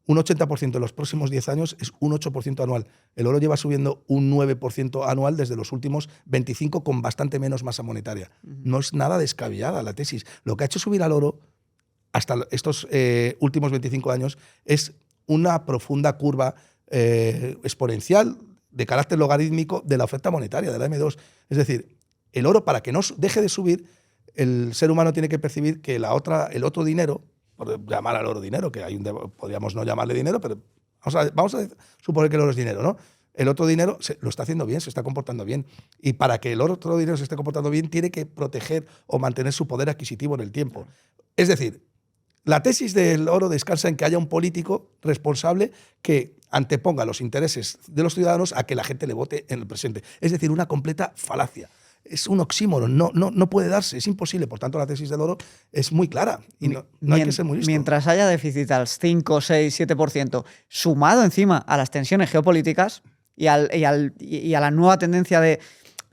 Un 80% en los próximos 10 años es un 8% anual. El oro lleva subiendo un 9% anual desde los últimos 25 con bastante menos masa monetaria. No es nada descabellada la tesis. Lo que ha hecho subir al oro hasta estos últimos 25 años es una profunda curva exponencial de carácter logarítmico de la oferta monetaria, de la M2. Es decir, el oro, para que no deje de subir, el ser humano tiene que percibir que el otro dinero, por llamar al oro dinero, que podríamos no llamarle dinero, pero vamos a suponer que el oro es dinero, ¿no? El otro dinero lo está haciendo bien, se está comportando bien. Y para que el otro dinero se esté comportando bien, tiene que proteger o mantener su poder adquisitivo en el tiempo. Es decir, la tesis del oro descansa en que haya un político responsable que anteponga los intereses de los ciudadanos a que la gente le vote en el presente. Es decir, una completa falacia. Es un oxímoron, no puede darse, es imposible. Por tanto, la tesis del oro es muy clara y no hay que ser muy listo. Mientras haya déficit al 5, 6, 7%, sumado encima a las tensiones geopolíticas y a la nueva tendencia de,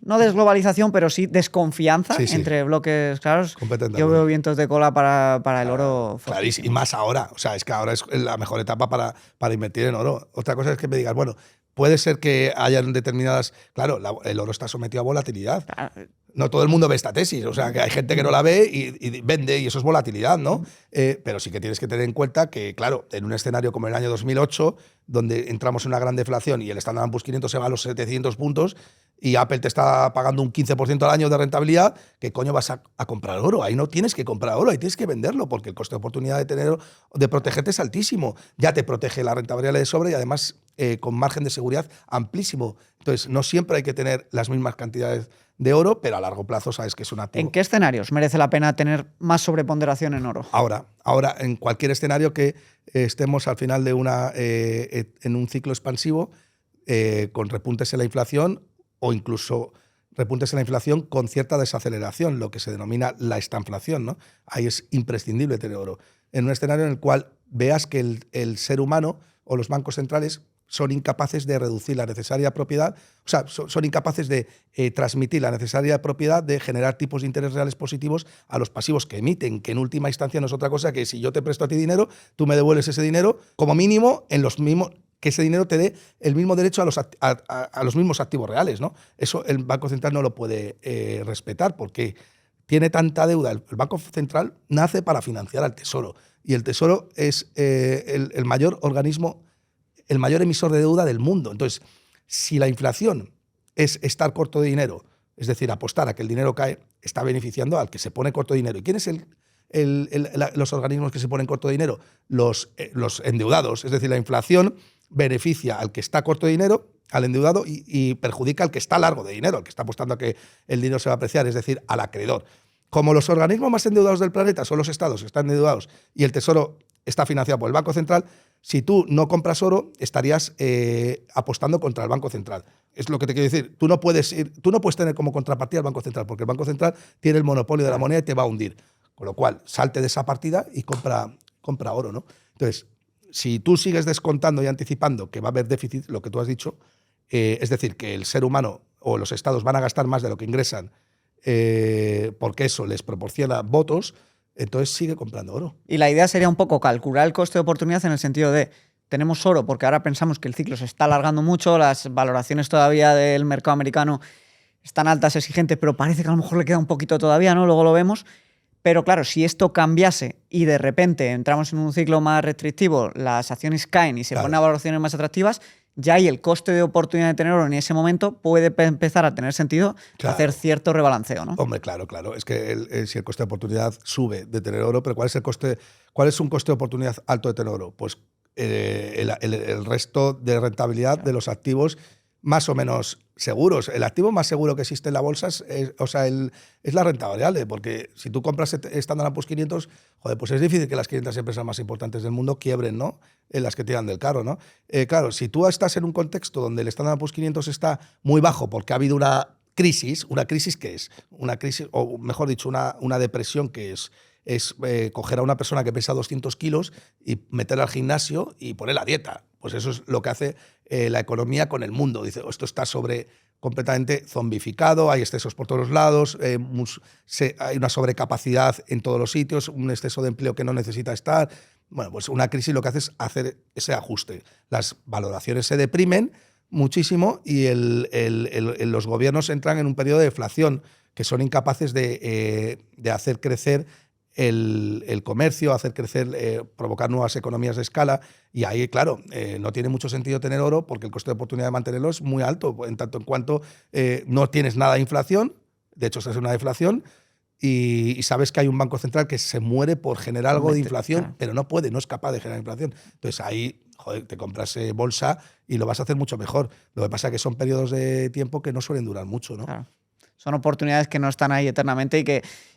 no desglobalización, pero sí desconfianza entre bloques claros, yo veo vientos de cola para el oro. Clarísimo. Y más ahora. O sea, es que ahora es la mejor etapa para invertir en oro. Otra cosa es que me digas, bueno, puede ser que hayan determinadas... Claro, el oro está sometido a volatilidad. Claro. No todo el mundo ve esta tesis. O sea, que hay gente que no la ve y vende, y eso es volatilidad, ¿no? Pero sí que tienes que tener en cuenta que, claro, en un escenario como el año 2008, donde entramos en una gran deflación y el Standard & Poor's 500 se va a los 700 puntos y Apple te está pagando un 15% al año de rentabilidad, ¿qué coño vas a comprar oro? Ahí no tienes que comprar oro, ahí tienes que venderlo, porque el coste de oportunidad de protegerte es altísimo. Ya te protege la rentabilidad de sobra y además con margen de seguridad amplísimo. Entonces, no siempre hay que tener las mismas cantidades de oro, pero a largo plazo sabes que es un activo. ¿En qué escenarios merece la pena tener más sobreponderación en oro? Ahora, en cualquier escenario que estemos al final de en un ciclo expansivo, con repuntes en la inflación o incluso repuntes en la inflación con cierta desaceleración, lo que se denomina la estanflación, ¿no? Ahí es imprescindible tener oro. En un escenario en el cual veas que el ser humano o los bancos centrales son incapaces de reducir la necesaria propiedad, o sea, son incapaces de transmitir la necesaria propiedad de generar tipos de interés reales positivos a los pasivos que emiten, que en última instancia no es otra cosa que si yo te presto a ti dinero, tú me devuelves ese dinero como mínimo en los mismos que ese dinero te dé el mismo derecho a los mismos activos reales, ¿no? Eso el Banco Central no lo puede respetar porque tiene tanta deuda. El Banco Central nace para financiar al Tesoro y el Tesoro es el mayor organismo, el mayor emisor de deuda del mundo. Entonces, si la inflación es estar corto de dinero, es decir, apostar a que el dinero cae, está beneficiando al que se pone corto de dinero. ¿Y quién es los organismos que se ponen corto de dinero? Los endeudados. Es decir, la inflación beneficia al que está corto de dinero, al endeudado, y perjudica al que está largo de dinero, al que está apostando a que el dinero se va a apreciar, es decir, al acreedor. Como los organismos más endeudados del planeta son los estados que están endeudados y el Tesoro está financiado por el Banco Central, si tú no compras oro, estarías apostando contra el Banco Central. Es lo que te quiero decir. Tú no puedes tener como contrapartida al Banco Central, porque el Banco Central tiene el monopolio de la moneda y te va a hundir. Con lo cual, salte de esa partida y compra oro, ¿no? Entonces, si tú sigues descontando y anticipando que va a haber déficit, lo que tú has dicho, es decir, que el ser humano o los estados van a gastar más de lo que ingresan porque eso les proporciona votos, entonces sigue comprando oro. Y la idea sería un poco calcular el coste de oportunidad en el sentido de tenemos oro porque ahora pensamos que el ciclo se está alargando mucho, las valoraciones todavía del mercado americano están altas, exigentes, pero parece que a lo mejor le queda un poquito todavía, ¿no? Luego lo vemos. Pero claro, si esto cambiase y de repente entramos en un ciclo más restrictivo, las acciones caen y se ponen a valoraciones más atractivas, ya ahí el coste de oportunidad de tener oro en ese momento puede empezar a tener sentido hacer cierto rebalanceo, ¿no? Hombre, claro. Es que si el coste de oportunidad sube de tener oro, pero ¿cuál es un coste de oportunidad alto de tener oro? Pues el resto de rentabilidad de los activos más o menos seguros. El activo más seguro que existe en la bolsa es la renta variable, porque si tú compras Standard & Poor's 500, joder, pues es difícil que las 500 empresas más importantes del mundo quiebren, ¿no? Las que tiran del carro, ¿no? Claro, si tú estás en un contexto donde el Standard & Poor's 500 está muy bajo porque ha habido ¿una crisis qué es? Una crisis, o mejor dicho, una depresión que es coger a una persona que pesa 200 kilos y meterla al gimnasio y ponerla a dieta. Pues eso es lo que hace la economía con el mundo. Dice, esto está completamente zombificado, hay excesos por todos los lados, hay una sobrecapacidad en todos los sitios, un exceso de empleo que no necesita estar. Bueno, pues una crisis lo que hace es hacer ese ajuste. Las valoraciones se deprimen muchísimo y los gobiernos entran en un periodo de deflación, que son incapaces de hacer crecer el comercio, hacer crecer, provocar nuevas economías de escala, y ahí, claro, no tiene mucho sentido tener oro porque el coste de oportunidad de mantenerlo es muy alto, en tanto en cuanto no tienes nada de inflación, de hecho estás en una deflación, y sabes que hay un banco central que se muere por generar algo de inflación, pero no es capaz de generar inflación. Entonces ahí, joder, te compras bolsa y lo vas a hacer mucho mejor. Lo que pasa es que son periodos de tiempo que no suelen durar mucho, ¿no? Claro. Son oportunidades que no están ahí eternamente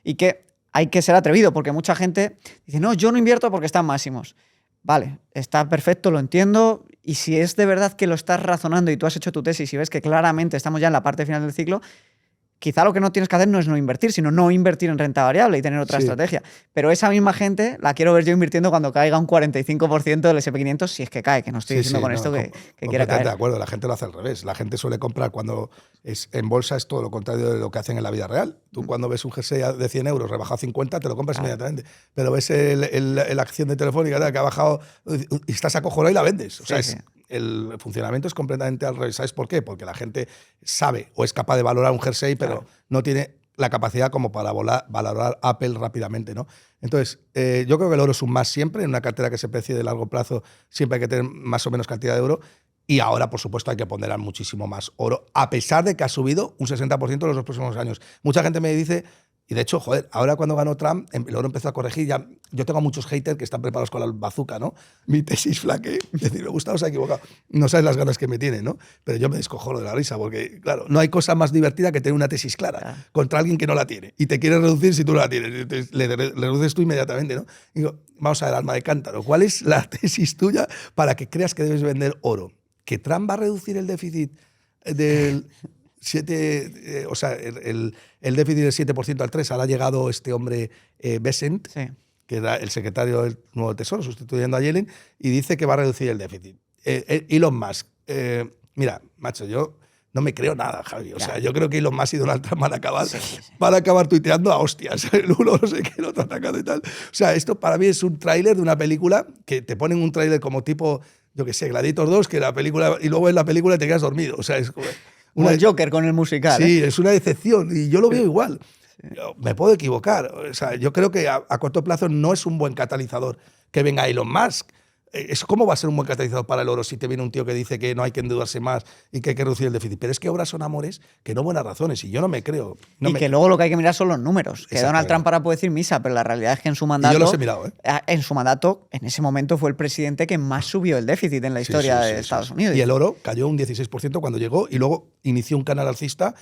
y que hay que ser atrevido, porque mucha gente dice, no, yo no invierto porque están máximos. Vale, está perfecto, lo entiendo, y si es de verdad que lo estás razonando y tú has hecho tu tesis y ves que claramente estamos ya en la parte final del ciclo, quizá lo que no tienes que hacer no es no invertir, sino no invertir en renta variable y tener otra estrategia. Pero esa misma gente la quiero ver yo invirtiendo cuando caiga un 45% del S&P500, si es que cae, que no estoy diciendo con esto que quiera caer. De acuerdo, la gente lo hace al revés. La gente suele comprar cuando es en bolsa, es todo lo contrario de lo que hacen en la vida real. Tú cuando ves un jersey de 100 euros rebajado a 50, te lo compras inmediatamente. Pero ves la acción de Telefónica que ha bajado y estás acojonado y la vendes. O sea, el funcionamiento es completamente al revés. ¿Sabes por qué? Porque la gente sabe o es capaz de valorar un jersey, pero no tiene la capacidad como para valorar Apple rápidamente, ¿no? Entonces, yo creo que el oro es un más siempre. En una cartera que se precie de largo plazo siempre hay que tener más o menos cantidad de oro. Y ahora, por supuesto, hay que ponderar muchísimo más oro, a pesar de que ha subido un 60% en los dos próximos años. Mucha gente me dice... Y de hecho, joder, ahora cuando ganó Trump, el oro empezó a corregir. Ya, yo tengo a muchos haters que están preparados con la bazooka, ¿no? Mi tesis flaque, decir, Gustavo se ha equivocado. No sabes las ganas que me tiene, ¿no? Pero yo me descojono de la risa porque, claro, no hay cosa más divertida que tener una tesis clara contra alguien que no la tiene y te quiere reducir si tú no la tienes. Entonces, le reduces tú inmediatamente, ¿no? Digo, vamos a ver, alma de cántaro, ¿cuál es la tesis tuya para que creas que debes vender oro? ¿Que Trump va a reducir el déficit del... o sea, el déficit del 7% al 3%? Ahora ha llegado este hombre Bessent, que era el secretario del nuevo Tesoro, sustituyendo a Yellen, y dice que va a reducir el déficit. Elon Musk, mira, macho, yo no me creo nada, Javi. O sea, yo creo que Elon Musk y Donald Trump van a acabar tuiteando a hostias. El uno no sé qué, el otro atacando y tal. O sea, esto para mí es un tráiler de una película que te ponen un tráiler como tipo yo qué sé, Gladiator 2, que la película, y luego ves la película y te quedas dormido. O sea, es como el Joker con el musical. Sí, es una decepción y yo lo veo igual. Me puedo equivocar. O sea, yo creo que a corto plazo no es un buen catalizador que venga Elon Musk. ¿Cómo va a ser un buen catalizador para el oro si te viene un tío que dice que no hay que endeudarse más y que hay que reducir el déficit? Pero es que obras son amores que no buenas razones, y yo no me creo. Luego lo que hay que mirar son los números. Que Donald Trump ahora puede decir misa, pero la realidad es que en su mandato. Y yo los he mirado, ¿eh? En su mandato, en ese momento, fue el presidente que más subió el déficit en la historia de Estados Unidos. Y el oro cayó un 16% cuando llegó y luego inició un canal alcista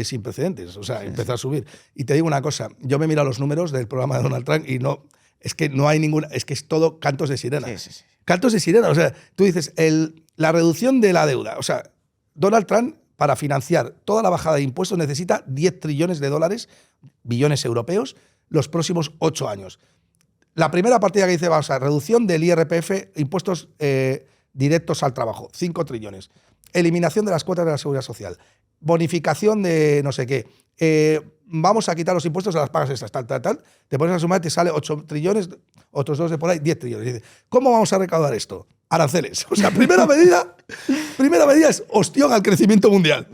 sin precedentes. O sea, empezó a subir. Y te digo una cosa, yo me he mirado los números del programa de Donald Trump y no. Es que no hay ninguna. Es que es todo cantos de sirena. Sí. Cantos de sirena. O sea, tú dices, la reducción de la deuda. O sea, Donald Trump, para financiar toda la bajada de impuestos, necesita 10 trillones de dólares, billones europeos, los próximos 8 años. La primera partida que dice, vamos a reducción del IRPF, impuestos directos al trabajo, 5 trillones. Eliminación de las cuotas de la seguridad social. Bonificación de no sé qué. Vamos a quitar los impuestos a las pagas extras, tal. Te pones a sumar, te sale 8 trillones, otros 2 de por ahí, 10 trillones. Y dices, ¿cómo vamos a recaudar esto? Aranceles. O sea, primera medida es ostión al crecimiento mundial.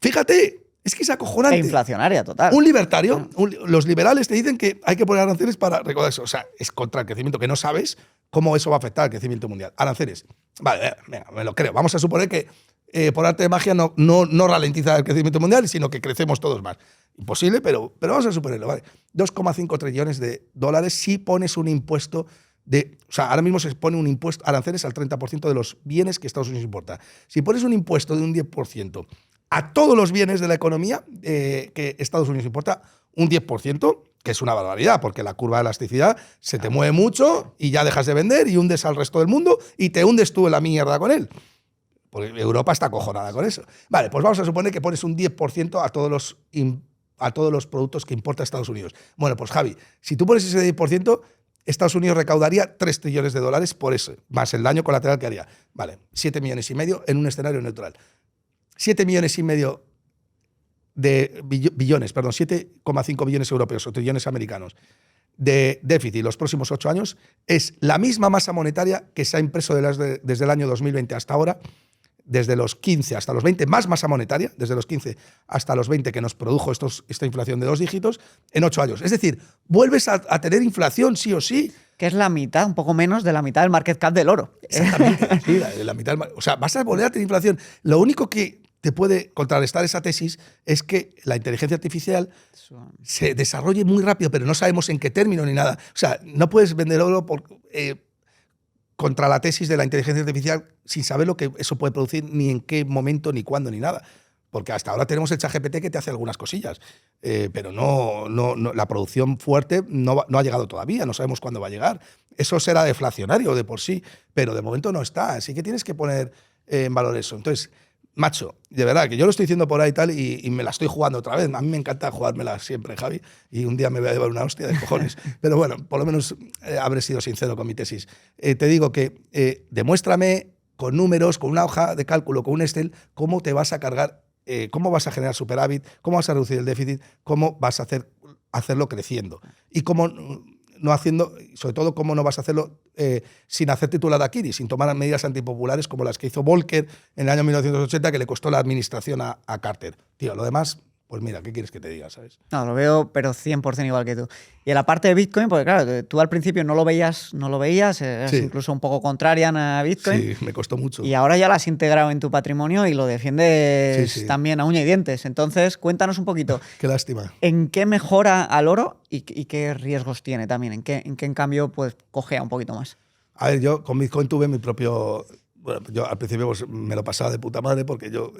Fíjate, es que es acojonante. E inflacionaria, total. Un libertario, los liberales te dicen que hay que poner aranceles para recaudar eso. O sea, es contra el crecimiento, que no sabes cómo eso va a afectar al crecimiento mundial. Aranceles. Vale, venga, me lo creo. Vamos a suponer que por arte de magia no ralentiza el crecimiento mundial, sino que crecemos todos más. Imposible, pero vamos a suponerlo. Vale. 2,5 trillones de dólares si pones un impuesto o sea, ahora mismo se pone un impuesto, aranceles al 30% de los bienes que Estados Unidos importa. Si pones un impuesto de un 10% a todos los bienes de la economía que Estados Unidos importa, un 10%, que es una barbaridad, porque la curva de elasticidad se te mueve mucho y ya dejas de vender y hundes al resto del mundo y te hundes tú en la mierda con él. Porque Europa está acojonada con eso. Vale, pues vamos a suponer que pones un 10% a todos los productos que importa Estados Unidos. Bueno, pues Javi, si tú pones ese 10%, Estados Unidos recaudaría 3 trillones de dólares por eso, más el daño colateral que haría. Vale, 7,5 millones en un escenario neutral. 7,5 millones de billones, perdón, 7,5 billones europeos o trillones americanos de déficit los próximos 8 años es la misma masa monetaria que se ha impreso desde el año 2020 hasta ahora, desde los 15 hasta los 20, más masa monetaria, desde los 15 hasta los 20 que nos produjo esta inflación de 2 dígitos, en 8 años. Es decir, vuelves a tener inflación sí o sí. Que es la mitad, un poco menos de la mitad del market cap del oro. Exactamente, sí, la mitad. O sea, vas a volver a tener inflación. Lo único que te puede contrarrestar esa tesis es que la inteligencia artificial se desarrolle muy rápido, pero no sabemos en qué término ni nada. O sea, no puedes vender oro contra la tesis de la inteligencia artificial sin saber lo que eso puede producir, ni en qué momento, ni cuándo, ni nada. Porque hasta ahora tenemos el ChatGPT que te hace algunas cosillas, pero no, la producción fuerte no ha llegado todavía, no sabemos cuándo va a llegar. Eso será deflacionario de por sí, pero de momento no está, así que tienes que poner en valor eso. Entonces, macho, de verdad, que yo lo estoy diciendo por ahí y tal, y me la estoy jugando otra vez. A mí me encanta jugármela siempre, Javi, y un día me voy a llevar una hostia de cojones. Pero bueno, por lo menos habré sido sincero con mi tesis. Te digo que demuéstrame con números, con una hoja de cálculo, con un Excel, cómo te vas a cargar, cómo vas a generar superávit, cómo vas a reducir el déficit, cómo vas a hacerlo creciendo. Y cómo no haciendo, sobre todo, cómo no vas a hacerlo sin hacer titular aquí, sin tomar medidas antipopulares como las que hizo Volcker en el año 1980, que le costó la administración a Carter. Tío, lo demás, pues mira, ¿qué quieres que te diga, sabes? No, lo veo, pero 100% igual que tú. Y en la parte de Bitcoin, porque claro, tú al principio no lo veías, eras Sí. incluso un poco contraria a Bitcoin. Sí, me costó mucho. Y ahora ya lo has integrado en tu patrimonio y lo defiendes Sí. también a uña y dientes. Entonces, cuéntanos un poquito. Qué lástima. ¿En qué mejora al oro y qué riesgos tiene también? ¿En qué en cambio pues cojea un poquito más? A ver, yo con Bitcoin tuve mi propio... Bueno, yo al principio pues, me lo pasaba de puta madre porque yo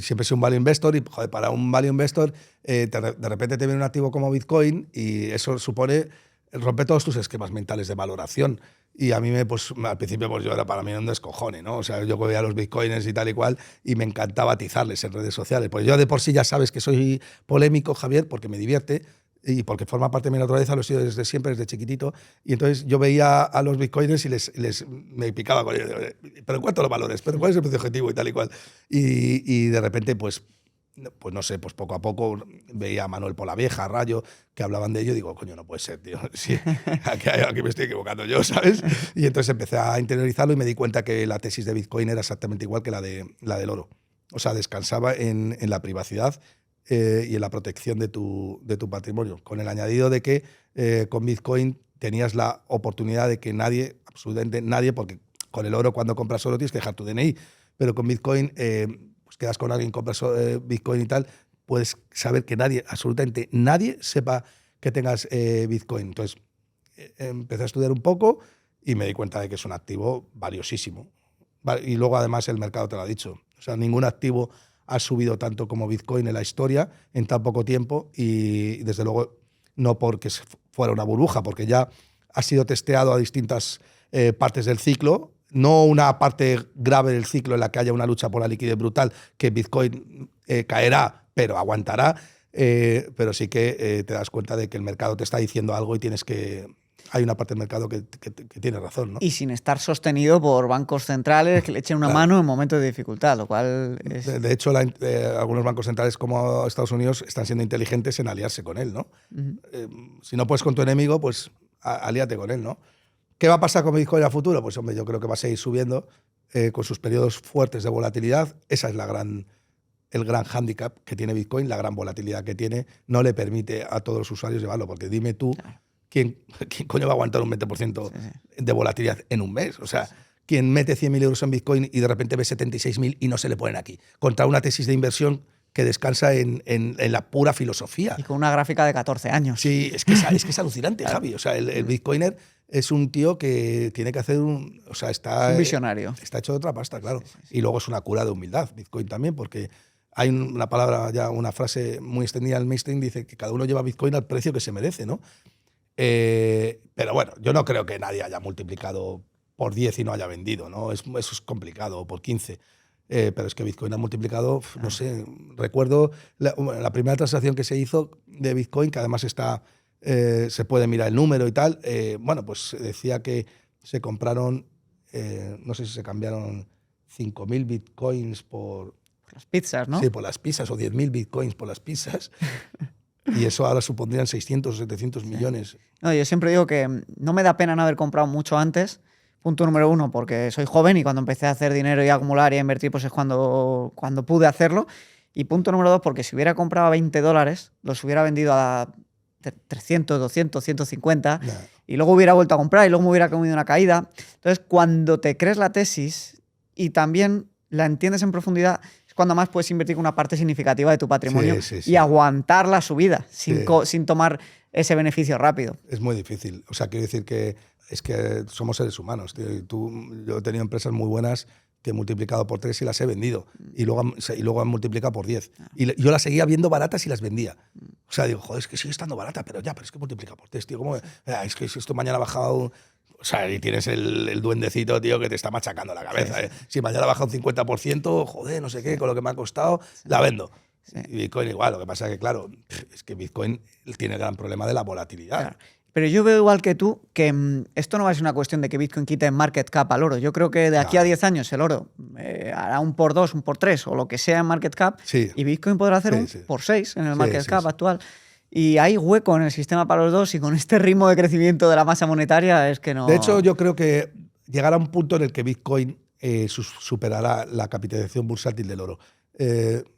siempre soy un value investor y, joder, para un value investor de repente te viene un activo como Bitcoin y eso supone romper todos tus esquemas mentales de valoración. Y a mí, al principio, yo era para mí un descojone, ¿no? O sea, yo veía los bitcoins y tal y cual y me encantaba atizarles en redes sociales. Pues yo de por sí ya sabes que soy polémico, Javier, porque me divierte y porque forma parte de mi naturaleza, lo he sido desde siempre, desde chiquitito. Y entonces yo veía a los bitcoiners y me picaba con ellos. ¿Pero en cuánto los valores? ¿Pero cuál es el precio objetivo? Y tal y cual. Y de repente, pues pues no sé, pues poco a poco veía a Manuel Polavieja, a Rayo, que hablaban de ello, y digo, coño, no puede ser, tío. Sí, aquí me estoy equivocando yo, ¿sabes? Y entonces empecé a interiorizarlo y me di cuenta que la tesis de Bitcoin era exactamente igual que la del oro. O sea, descansaba en la privacidad y en la protección de tu patrimonio, con el añadido de que con Bitcoin tenías la oportunidad de que nadie, absolutamente nadie, porque con el oro, cuando compras oro, tienes que dejar tu DNI, pero con Bitcoin, pues quedas con alguien, compras Bitcoin y tal, puedes saber que nadie, absolutamente nadie, sepa que tengas Bitcoin. Entonces, empecé a estudiar un poco y me di cuenta de que es un activo valiosísimo. Y luego, además, el mercado te lo ha dicho. O sea, ningún activo ha subido tanto como Bitcoin en la historia en tan poco tiempo y, desde luego, no porque fuera una burbuja, porque ya ha sido testeado a distintas partes del ciclo, no una parte grave del ciclo en la que haya una lucha por la liquidez brutal, que Bitcoin caerá, pero aguantará, pero sí que te das cuenta de que el mercado te está diciendo algo y hay una parte del mercado que tiene razón, ¿no? Y sin estar sostenido por bancos centrales que le echen una Claro. mano en momentos de dificultad, lo cual es... De hecho, algunos bancos centrales como Estados Unidos están siendo inteligentes en aliarse con él, ¿no? Si no puedes con tu enemigo, pues alíate con él, ¿no? ¿Qué va a pasar con Bitcoin a futuro? Pues, hombre, yo creo que va a seguir subiendo con sus periodos fuertes de volatilidad. Esa es el gran hándicap que tiene Bitcoin, la gran volatilidad que tiene. No le permite a todos los usuarios llevarlo, porque dime tú, Claro. ¿quién coño va a aguantar un 20% de volatilidad en un mes? O sea, ¿quién mete 100.000 euros en Bitcoin y de repente ve 76.000 y no se le ponen aquí? Contra una tesis de inversión que descansa en la pura filosofía. Y con una gráfica de 14 años. Sí, es que es alucinante, Javi. O sea, el Bitcoiner es un tío que tiene que hacer o sea, Es un visionario. Está hecho de otra pasta, claro. Sí. Y luego es una cura de humildad, Bitcoin también, porque hay una palabra, ya una frase muy extendida en el mainstream, dice que cada uno lleva Bitcoin al precio que se merece, ¿no? Pero bueno, yo no creo que nadie haya multiplicado por 10 y no haya vendido, ¿no? Eso es complicado, o por 15. Pero es que Bitcoin ha multiplicado, no sé, recuerdo la primera transacción que se hizo de Bitcoin, que además se puede mirar el número y tal, bueno, pues decía que se compraron, no sé si se cambiaron 5.000 Bitcoins por las pizzas, ¿no? Sí, por las pizzas, o 10.000 Bitcoins por las pizzas. Y eso ahora supondrían 600 o 700 millones. No, yo siempre digo que no me da pena no haber comprado mucho antes. Punto número 1, porque soy joven y cuando empecé a hacer dinero y a acumular y a invertir, pues es cuando pude hacerlo. Y punto número 2, porque si hubiera comprado a $20, los hubiera vendido a 300, 200, 150 y luego hubiera vuelto a comprar y luego me hubiera comido una caída. Entonces, cuando te crees la tesis y también la entiendes en profundidad, es cuando más puedes invertir con una parte significativa de tu patrimonio y aguantar la subida sin tomar ese beneficio rápido. Es muy difícil. O sea, quiero decir que es que somos seres humanos, tío. Y yo he tenido empresas muy buenas que he multiplicado por 3 y las he vendido. Y luego han multiplicado por 10. Y yo las seguía viendo baratas y las vendía. O sea, digo, joder, es que sigue estando barata, pero es que multiplica por 3, tío. ¿Cómo? Es que si esto mañana ha bajado... O sea, y tienes el duendecito, tío, que te está machacando la cabeza. Sí. Si mañana baja un 50%, joder, no sé qué, con lo que me ha costado, la vendo. Sí. Y Bitcoin igual. Lo que pasa es que, claro, es que Bitcoin tiene el gran problema de la volatilidad. Claro. Pero yo veo igual que tú que esto no va a ser una cuestión de que Bitcoin quite market cap al oro. Yo creo que de aquí a 10 años el oro hará un por 2, un por 3 o lo que sea en market cap y Bitcoin podrá hacer un por 6 en el market cap actual. Y hay hueco en el sistema para los dos y con este ritmo de crecimiento de la masa monetaria es que no... De hecho, yo creo que llegará un punto en el que Bitcoin superará la capitalización bursátil del oro.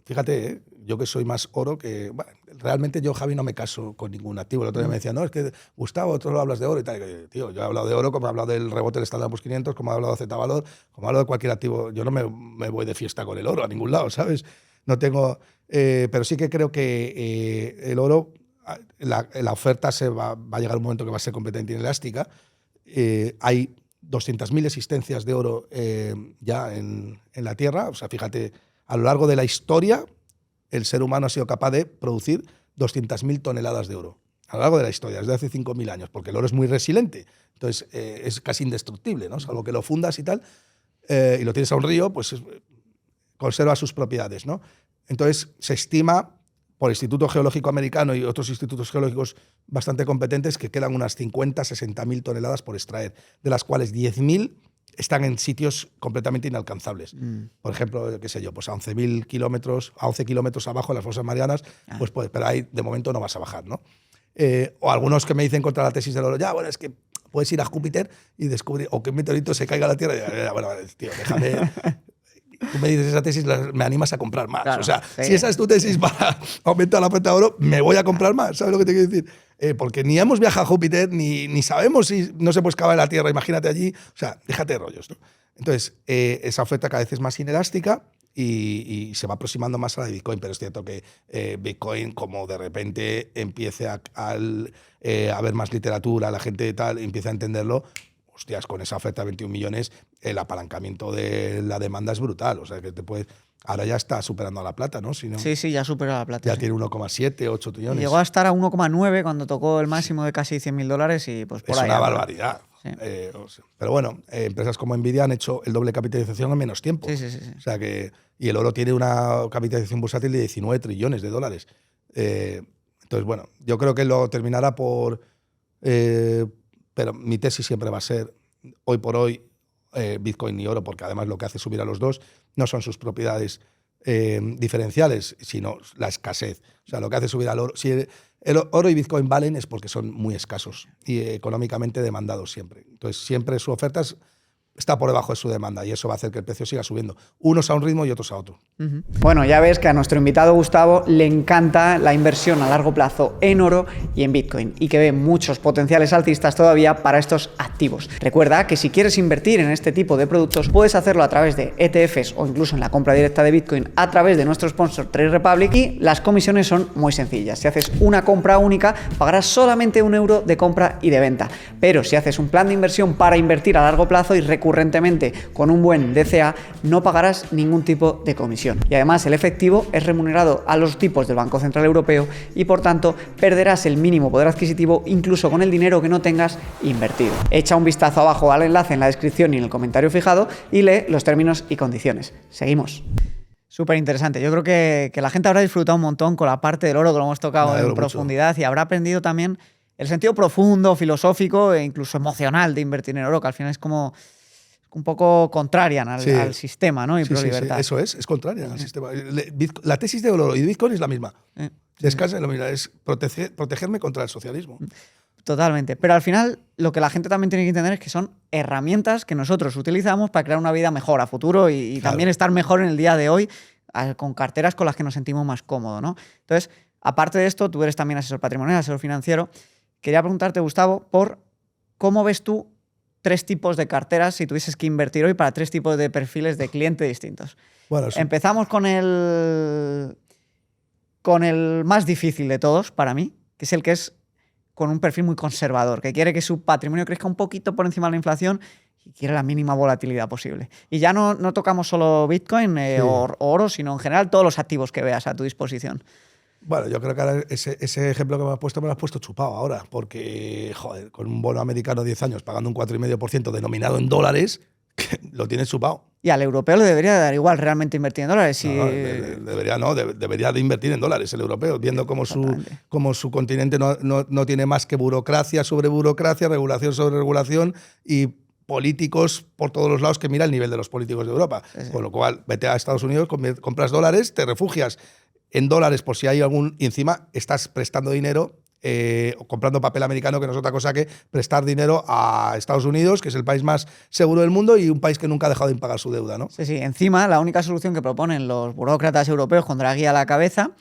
Fíjate, yo que soy más oro que... Bueno, realmente yo, Javi, no me caso con ningún activo. El otro día me decían, no, es que Gustavo, tú lo hablas de oro y tal. Y yo, tío, yo he hablado de oro como he hablado del rebote del Standard Poor's 500, como he hablado de Z-Valor, como he hablado de cualquier activo. Yo no me voy de fiesta con el oro a ningún lado, ¿sabes? No tengo... pero sí que creo que el oro... La oferta va a llegar un momento que va a ser completamente inelástica. Hay 200.000 existencias de oro ya en la Tierra. O sea, fíjate, a lo largo de la historia, el ser humano ha sido capaz de producir 200.000 toneladas de oro. A lo largo de la historia, desde hace 5.000 años, porque el oro es muy resiliente. Entonces, es casi indestructible, ¿no? Salvo que lo fundas y tal, y lo tienes a un río, pues conserva sus propiedades, ¿no? Entonces, se estima por el Instituto Geológico Americano y otros institutos geológicos bastante competentes que quedan unas 50, 60.000 toneladas por extraer, de las cuales 10.000 están en sitios completamente inalcanzables. Por ejemplo, qué sé yo, pues a 11.000 kilómetros, a 11 kilómetros abajo de las fosas marianas, pues puedes, pero ahí de momento no vas a bajar, ¿no? O algunos que me dicen contra la tesis del oro, ya, bueno, es que puedes ir a Júpiter y descubrir, o que un meteorito se caiga a la Tierra, y bueno, tío, déjame. Tú me dices esa tesis, me animas a comprar más. Claro, o sea, sí. Si esa es tu tesis para aumentar la oferta de oro, me voy a comprar más. ¿Sabes lo que te quiero decir? Porque ni hemos viajado a Júpiter, ni sabemos si no se puede excavar en la Tierra, imagínate allí. O sea, déjate de rollos, ¿no? Entonces, esa oferta cada vez es más inelástica y se va aproximando más a la de Bitcoin, pero es cierto que Bitcoin, como de repente empiece a haber más literatura, la gente tal, empieza a entenderlo, hostias, con esa oferta de 21 millones, el apalancamiento de la demanda es brutal. O sea, que te puedes. Ahora ya está superando a la plata, ¿no? Si no sí, ya superó a la plata. Ya sí. tiene 1,7, 8 trillones. Llegó a estar a 1,9 cuando tocó el máximo de casi $100.000 y pues por es ahí. Es una barbaridad. Sí. Pero bueno, empresas como Nvidia han hecho el doble de capitalización en menos tiempo. Sí. O sea que. Y el oro tiene una capitalización bursátil de 19 trillones de dólares. Entonces, bueno, yo creo que lo terminará por. Pero mi tesis siempre va a ser, hoy por hoy, Bitcoin y oro, porque además lo que hace subir a los dos no son sus propiedades diferenciales, sino la escasez. O sea, lo que hace subir al oro. Si el oro y Bitcoin valen es porque son muy escasos y económicamente demandados siempre. Entonces, siempre su oferta está por debajo de su demanda y eso va a hacer que el precio siga subiendo. Unos a un ritmo y otros a otro. Bueno, ya ves que a nuestro invitado Gustavo le encanta la inversión a largo plazo en oro y en Bitcoin y que ve muchos potenciales alcistas todavía para estos activos. Recuerda que si quieres invertir en este tipo de productos puedes hacerlo a través de ETFs o incluso en la compra directa de Bitcoin a través de nuestro sponsor Trade Republic y las comisiones son muy sencillas. Si haces una compra única pagarás solamente €1 de compra y de venta, pero si haces un plan de inversión para invertir a largo plazo y recurrentemente con un buen DCA no pagarás ningún tipo de comisión. Y además el efectivo es remunerado a los tipos del Banco Central Europeo y por tanto perderás el mínimo poder adquisitivo incluso con el dinero que no tengas invertido. Echa un vistazo abajo al enlace en la descripción y en el comentario fijado y lee los términos y condiciones. Seguimos. Súper interesante. Yo creo que la gente habrá disfrutado un montón con la parte del oro que lo hemos tocado en profundidad y habrá aprendido también el sentido profundo, filosófico e incluso emocional de invertir en oro, que al final es como un poco contrarian al sistema, ¿no? Y pro libertad. Eso es contraria al sistema. La tesis de oro y de Bitcoin es la misma. Descansa en lo mismo, es protegerme contra el socialismo. Totalmente. Pero al final lo que la gente también tiene que entender es que son herramientas que nosotros utilizamos para crear una vida mejor a futuro y claro, también estar mejor en el día de hoy con carteras con las que nos sentimos más cómodos, ¿no? Entonces, aparte de esto, tú eres también asesor patrimonial, asesor financiero. Quería preguntarte, Gustavo, por cómo ves tú 3 tipos de carteras si tuvieses que invertir hoy para 3 tipos de perfiles de cliente distintos. Bueno, empezamos con el más difícil de todos para mí, que es con un perfil muy conservador, que quiere que su patrimonio crezca un poquito por encima de la inflación y quiere la mínima volatilidad posible. Y ya no tocamos solo Bitcoin o oro, sino en general todos los activos que veas a tu disposición. Bueno, yo creo que ahora ese ejemplo que me lo has puesto chupado ahora, porque, joder, con un bono americano de 10 años pagando un 4,5% denominado en dólares, lo tienes chupado. Y al europeo le debería dar igual realmente invertir en dólares. Debería de invertir en dólares el europeo, viendo cómo su continente no tiene más que burocracia sobre burocracia, regulación sobre regulación y políticos por todos los lados que mira el nivel de los políticos de Europa. Sí. Con lo cual, vete a Estados Unidos, compras dólares, te refugias en dólares por si hay algún. Y encima estás prestando dinero o comprando papel americano, que no es otra cosa que prestar dinero a Estados Unidos, que es el país más seguro del mundo y un país que nunca ha dejado de impagar su deuda, ¿no? Sí. Encima, la única solución que proponen los burócratas europeos con Draghi a la cabeza,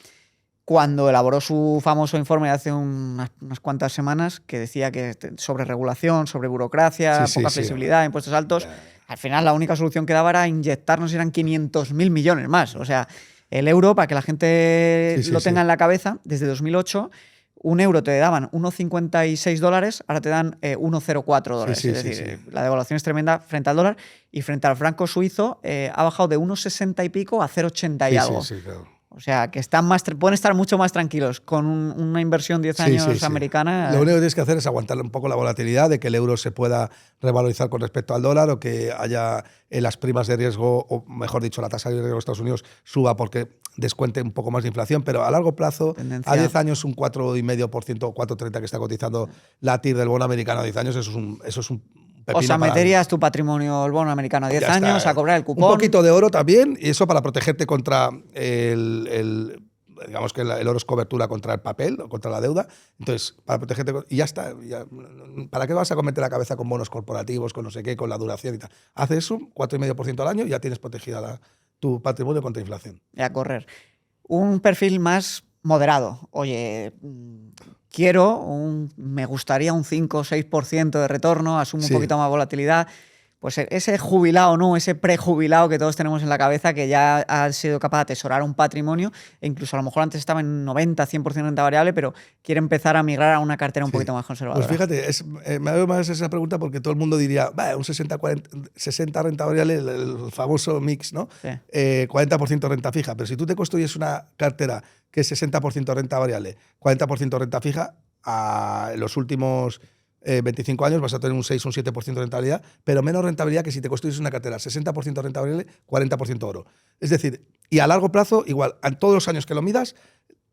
cuando elaboró su famoso informe hace unas cuantas semanas, que decía que sobre regulación, sobre burocracia, poca flexibilidad, impuestos altos, al final la única solución que daba era inyectarnos, eran 500.000 millones más. O sea, el euro, para que la gente lo tenga en la cabeza, desde 2008, un euro te daban $1,56, ahora te dan $1,04. Es decir, la devaluación es tremenda frente al dólar y frente al franco suizo ha bajado de 1,60 y pico a 0,80 y algo. Claro. O sea, que pueden estar mucho más tranquilos con una inversión 10 años americana. Lo único que tienes que hacer es aguantar un poco la volatilidad, de que el euro se pueda revalorizar con respecto al dólar o que haya las primas de riesgo, o mejor dicho, la tasa de riesgo de Estados Unidos suba porque descuente un poco más de inflación, pero a largo plazo, a 10 años un 4,5% o 4,30 que está cotizando la TIR del bono americano a 10 años, eso es un O sea, meterías tu patrimonio, el bono americano a 10 años, a cobrar el cupón. Un poquito de oro también, y eso para protegerte contra digamos que el oro es cobertura contra el papel o contra la deuda. Entonces, para protegerte, y ya está. ¿Para qué vas a cometer la cabeza con bonos corporativos, con no sé qué, con la duración y tal? Haces eso, 4,5% al año, y ya tienes protegida tu patrimonio contra inflación. Y a correr. Un perfil más moderado. Oye, me gustaría un 5 o 6% de retorno, asumo un poquito más volatilidad. Pues ese jubilado, ¿no? Ese prejubilado que todos tenemos en la cabeza, que ya ha sido capaz de atesorar un patrimonio, e incluso a lo mejor antes estaba en 90-100% renta variable, pero quiere empezar a migrar a una cartera un poquito más conservadora. Pues fíjate, me hago más esa pregunta porque todo el mundo diría, un 60 renta variable, el famoso mix, ¿no? Sí. 40% renta fija. Pero si tú te construyes una cartera que es 60% renta variable, 40% renta fija, a los últimos 25 años vas a tener un 6 o un 7% de rentabilidad, pero menos rentabilidad que si te construyes una cartera 60% renta variable, 40% oro. Es decir, y a largo plazo, igual, en todos los años que lo midas,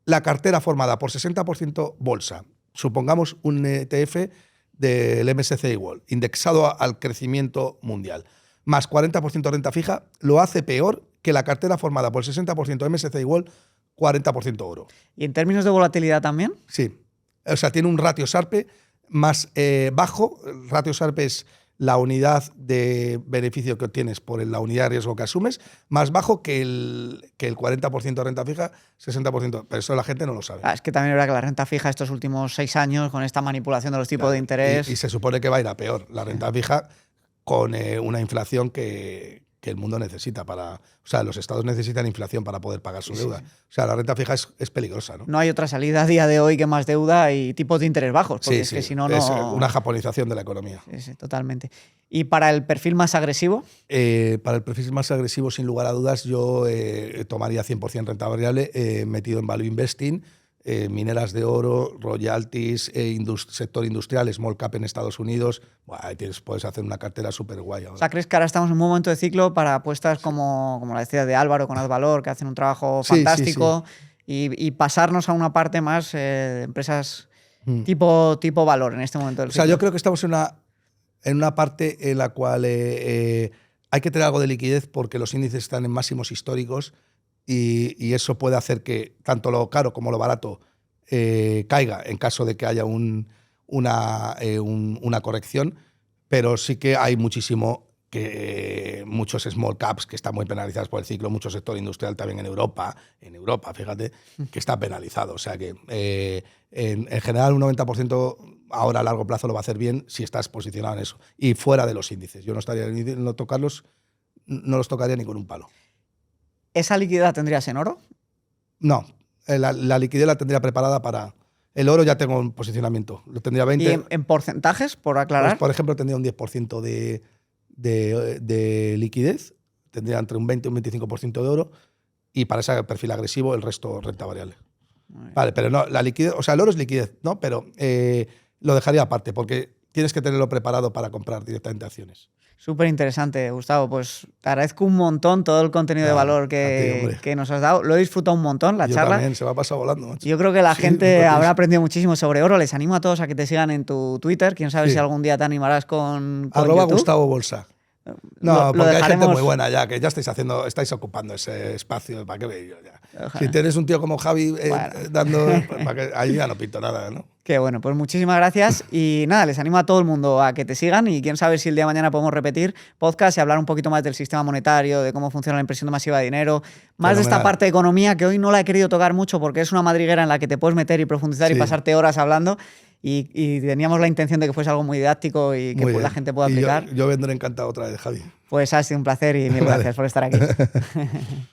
la cartera formada por 60% bolsa, supongamos un ETF del MSCI World, indexado al crecimiento mundial, más 40% renta fija, lo hace peor que la cartera formada por 60% MSCI World, 40% oro. ¿Y en términos de volatilidad también? Sí. O sea, tiene un ratio Sharpe más bajo. El ratio Sharpe es la unidad de beneficio que obtienes por la unidad de riesgo que asumes, más bajo que el 40% de renta fija, 60%. Pero eso la gente no lo sabe. Es que también es verdad que la renta fija estos últimos 6 años, con esta manipulación de los tipos de interés… Y se supone que va a ir a peor. La renta fija con una inflación que el mundo necesita o sea, los estados necesitan inflación para poder pagar su deuda. O sea, la renta fija es peligrosa, ¿no? No hay otra salida a día de hoy que más deuda y tipos de interés bajos, porque es que si no… Es una japonización de la economía. Sí, totalmente. ¿Y para el perfil más agresivo? Para el perfil más agresivo, sin lugar a dudas, yo tomaría 100% renta variable metido en value investing, mineras de oro, royalties, sector industrial, small cap en Estados Unidos. Puedes hacer una cartera súper guay ahora. O sea, ¿crees que ahora estamos en un momento de ciclo para apuestas como la decía de Álvaro con Advalor, que hacen un trabajo fantástico, y pasarnos a una parte más de empresas tipo valor en este momento del ciclo? O sea, yo creo que estamos en una parte en la cual hay que tener algo de liquidez porque los índices están en máximos históricos. Y eso puede hacer que tanto lo caro como lo barato caiga en caso de que haya una corrección, pero sí que hay muchos small caps que están muy penalizados por el ciclo, mucho sector industrial también en Europa, fíjate, que está penalizado. O sea que en general un 90% ahora a largo plazo lo va a hacer bien si estás posicionado en eso y fuera de los índices. Yo no los tocaría ni con un palo. ¿Esa liquidez la tendrías en oro? No, la liquidez la tendría preparada para… El oro ya tengo un posicionamiento, lo tendría 20. ¿Y en porcentajes, por aclarar? Pues, por ejemplo, tendría un 10% de liquidez, tendría entre un 20 y un 25% de oro, y para ese perfil agresivo el resto renta variable. Vale, pero no, la liquidez, o sea, el oro es liquidez, ¿no? Pero lo dejaría aparte, porque tienes que tenerlo preparado para comprar directamente acciones. Súper interesante, Gustavo. Pues te agradezco un montón todo el contenido de valor que nos has dado. Lo he disfrutado un montón, la charla. También, se me ha pasado volando, macho. Yo creo que la gente habrá aprendido muchísimo sobre oro. Les animo a todos a que te sigan en tu Twitter. Quién sabe si algún día te animarás con @ Gustavo Bolsa. No, porque hay gente muy buena ya, que ya estáis ocupando ese espacio. ¿Para qué veis yo ya? Ojalá. Si tienes un tío como Javi ahí ya no pinto nada, ¿no? Qué bueno, pues muchísimas gracias. Y nada, les animo a todo el mundo a que te sigan y quién sabe si el día de mañana podemos repetir podcast y hablar un poquito más del sistema monetario, de cómo funciona la impresión masiva de dinero, más de esta parte de economía que hoy no la he querido tocar mucho porque es una madriguera en la que te puedes meter y profundizar y pasarte horas hablando. Y teníamos la intención de que fuese algo muy didáctico y que la gente pueda aplicar. Yo vendré encantado otra vez, Javi. Pues ha sido un placer y mil gracias por estar aquí.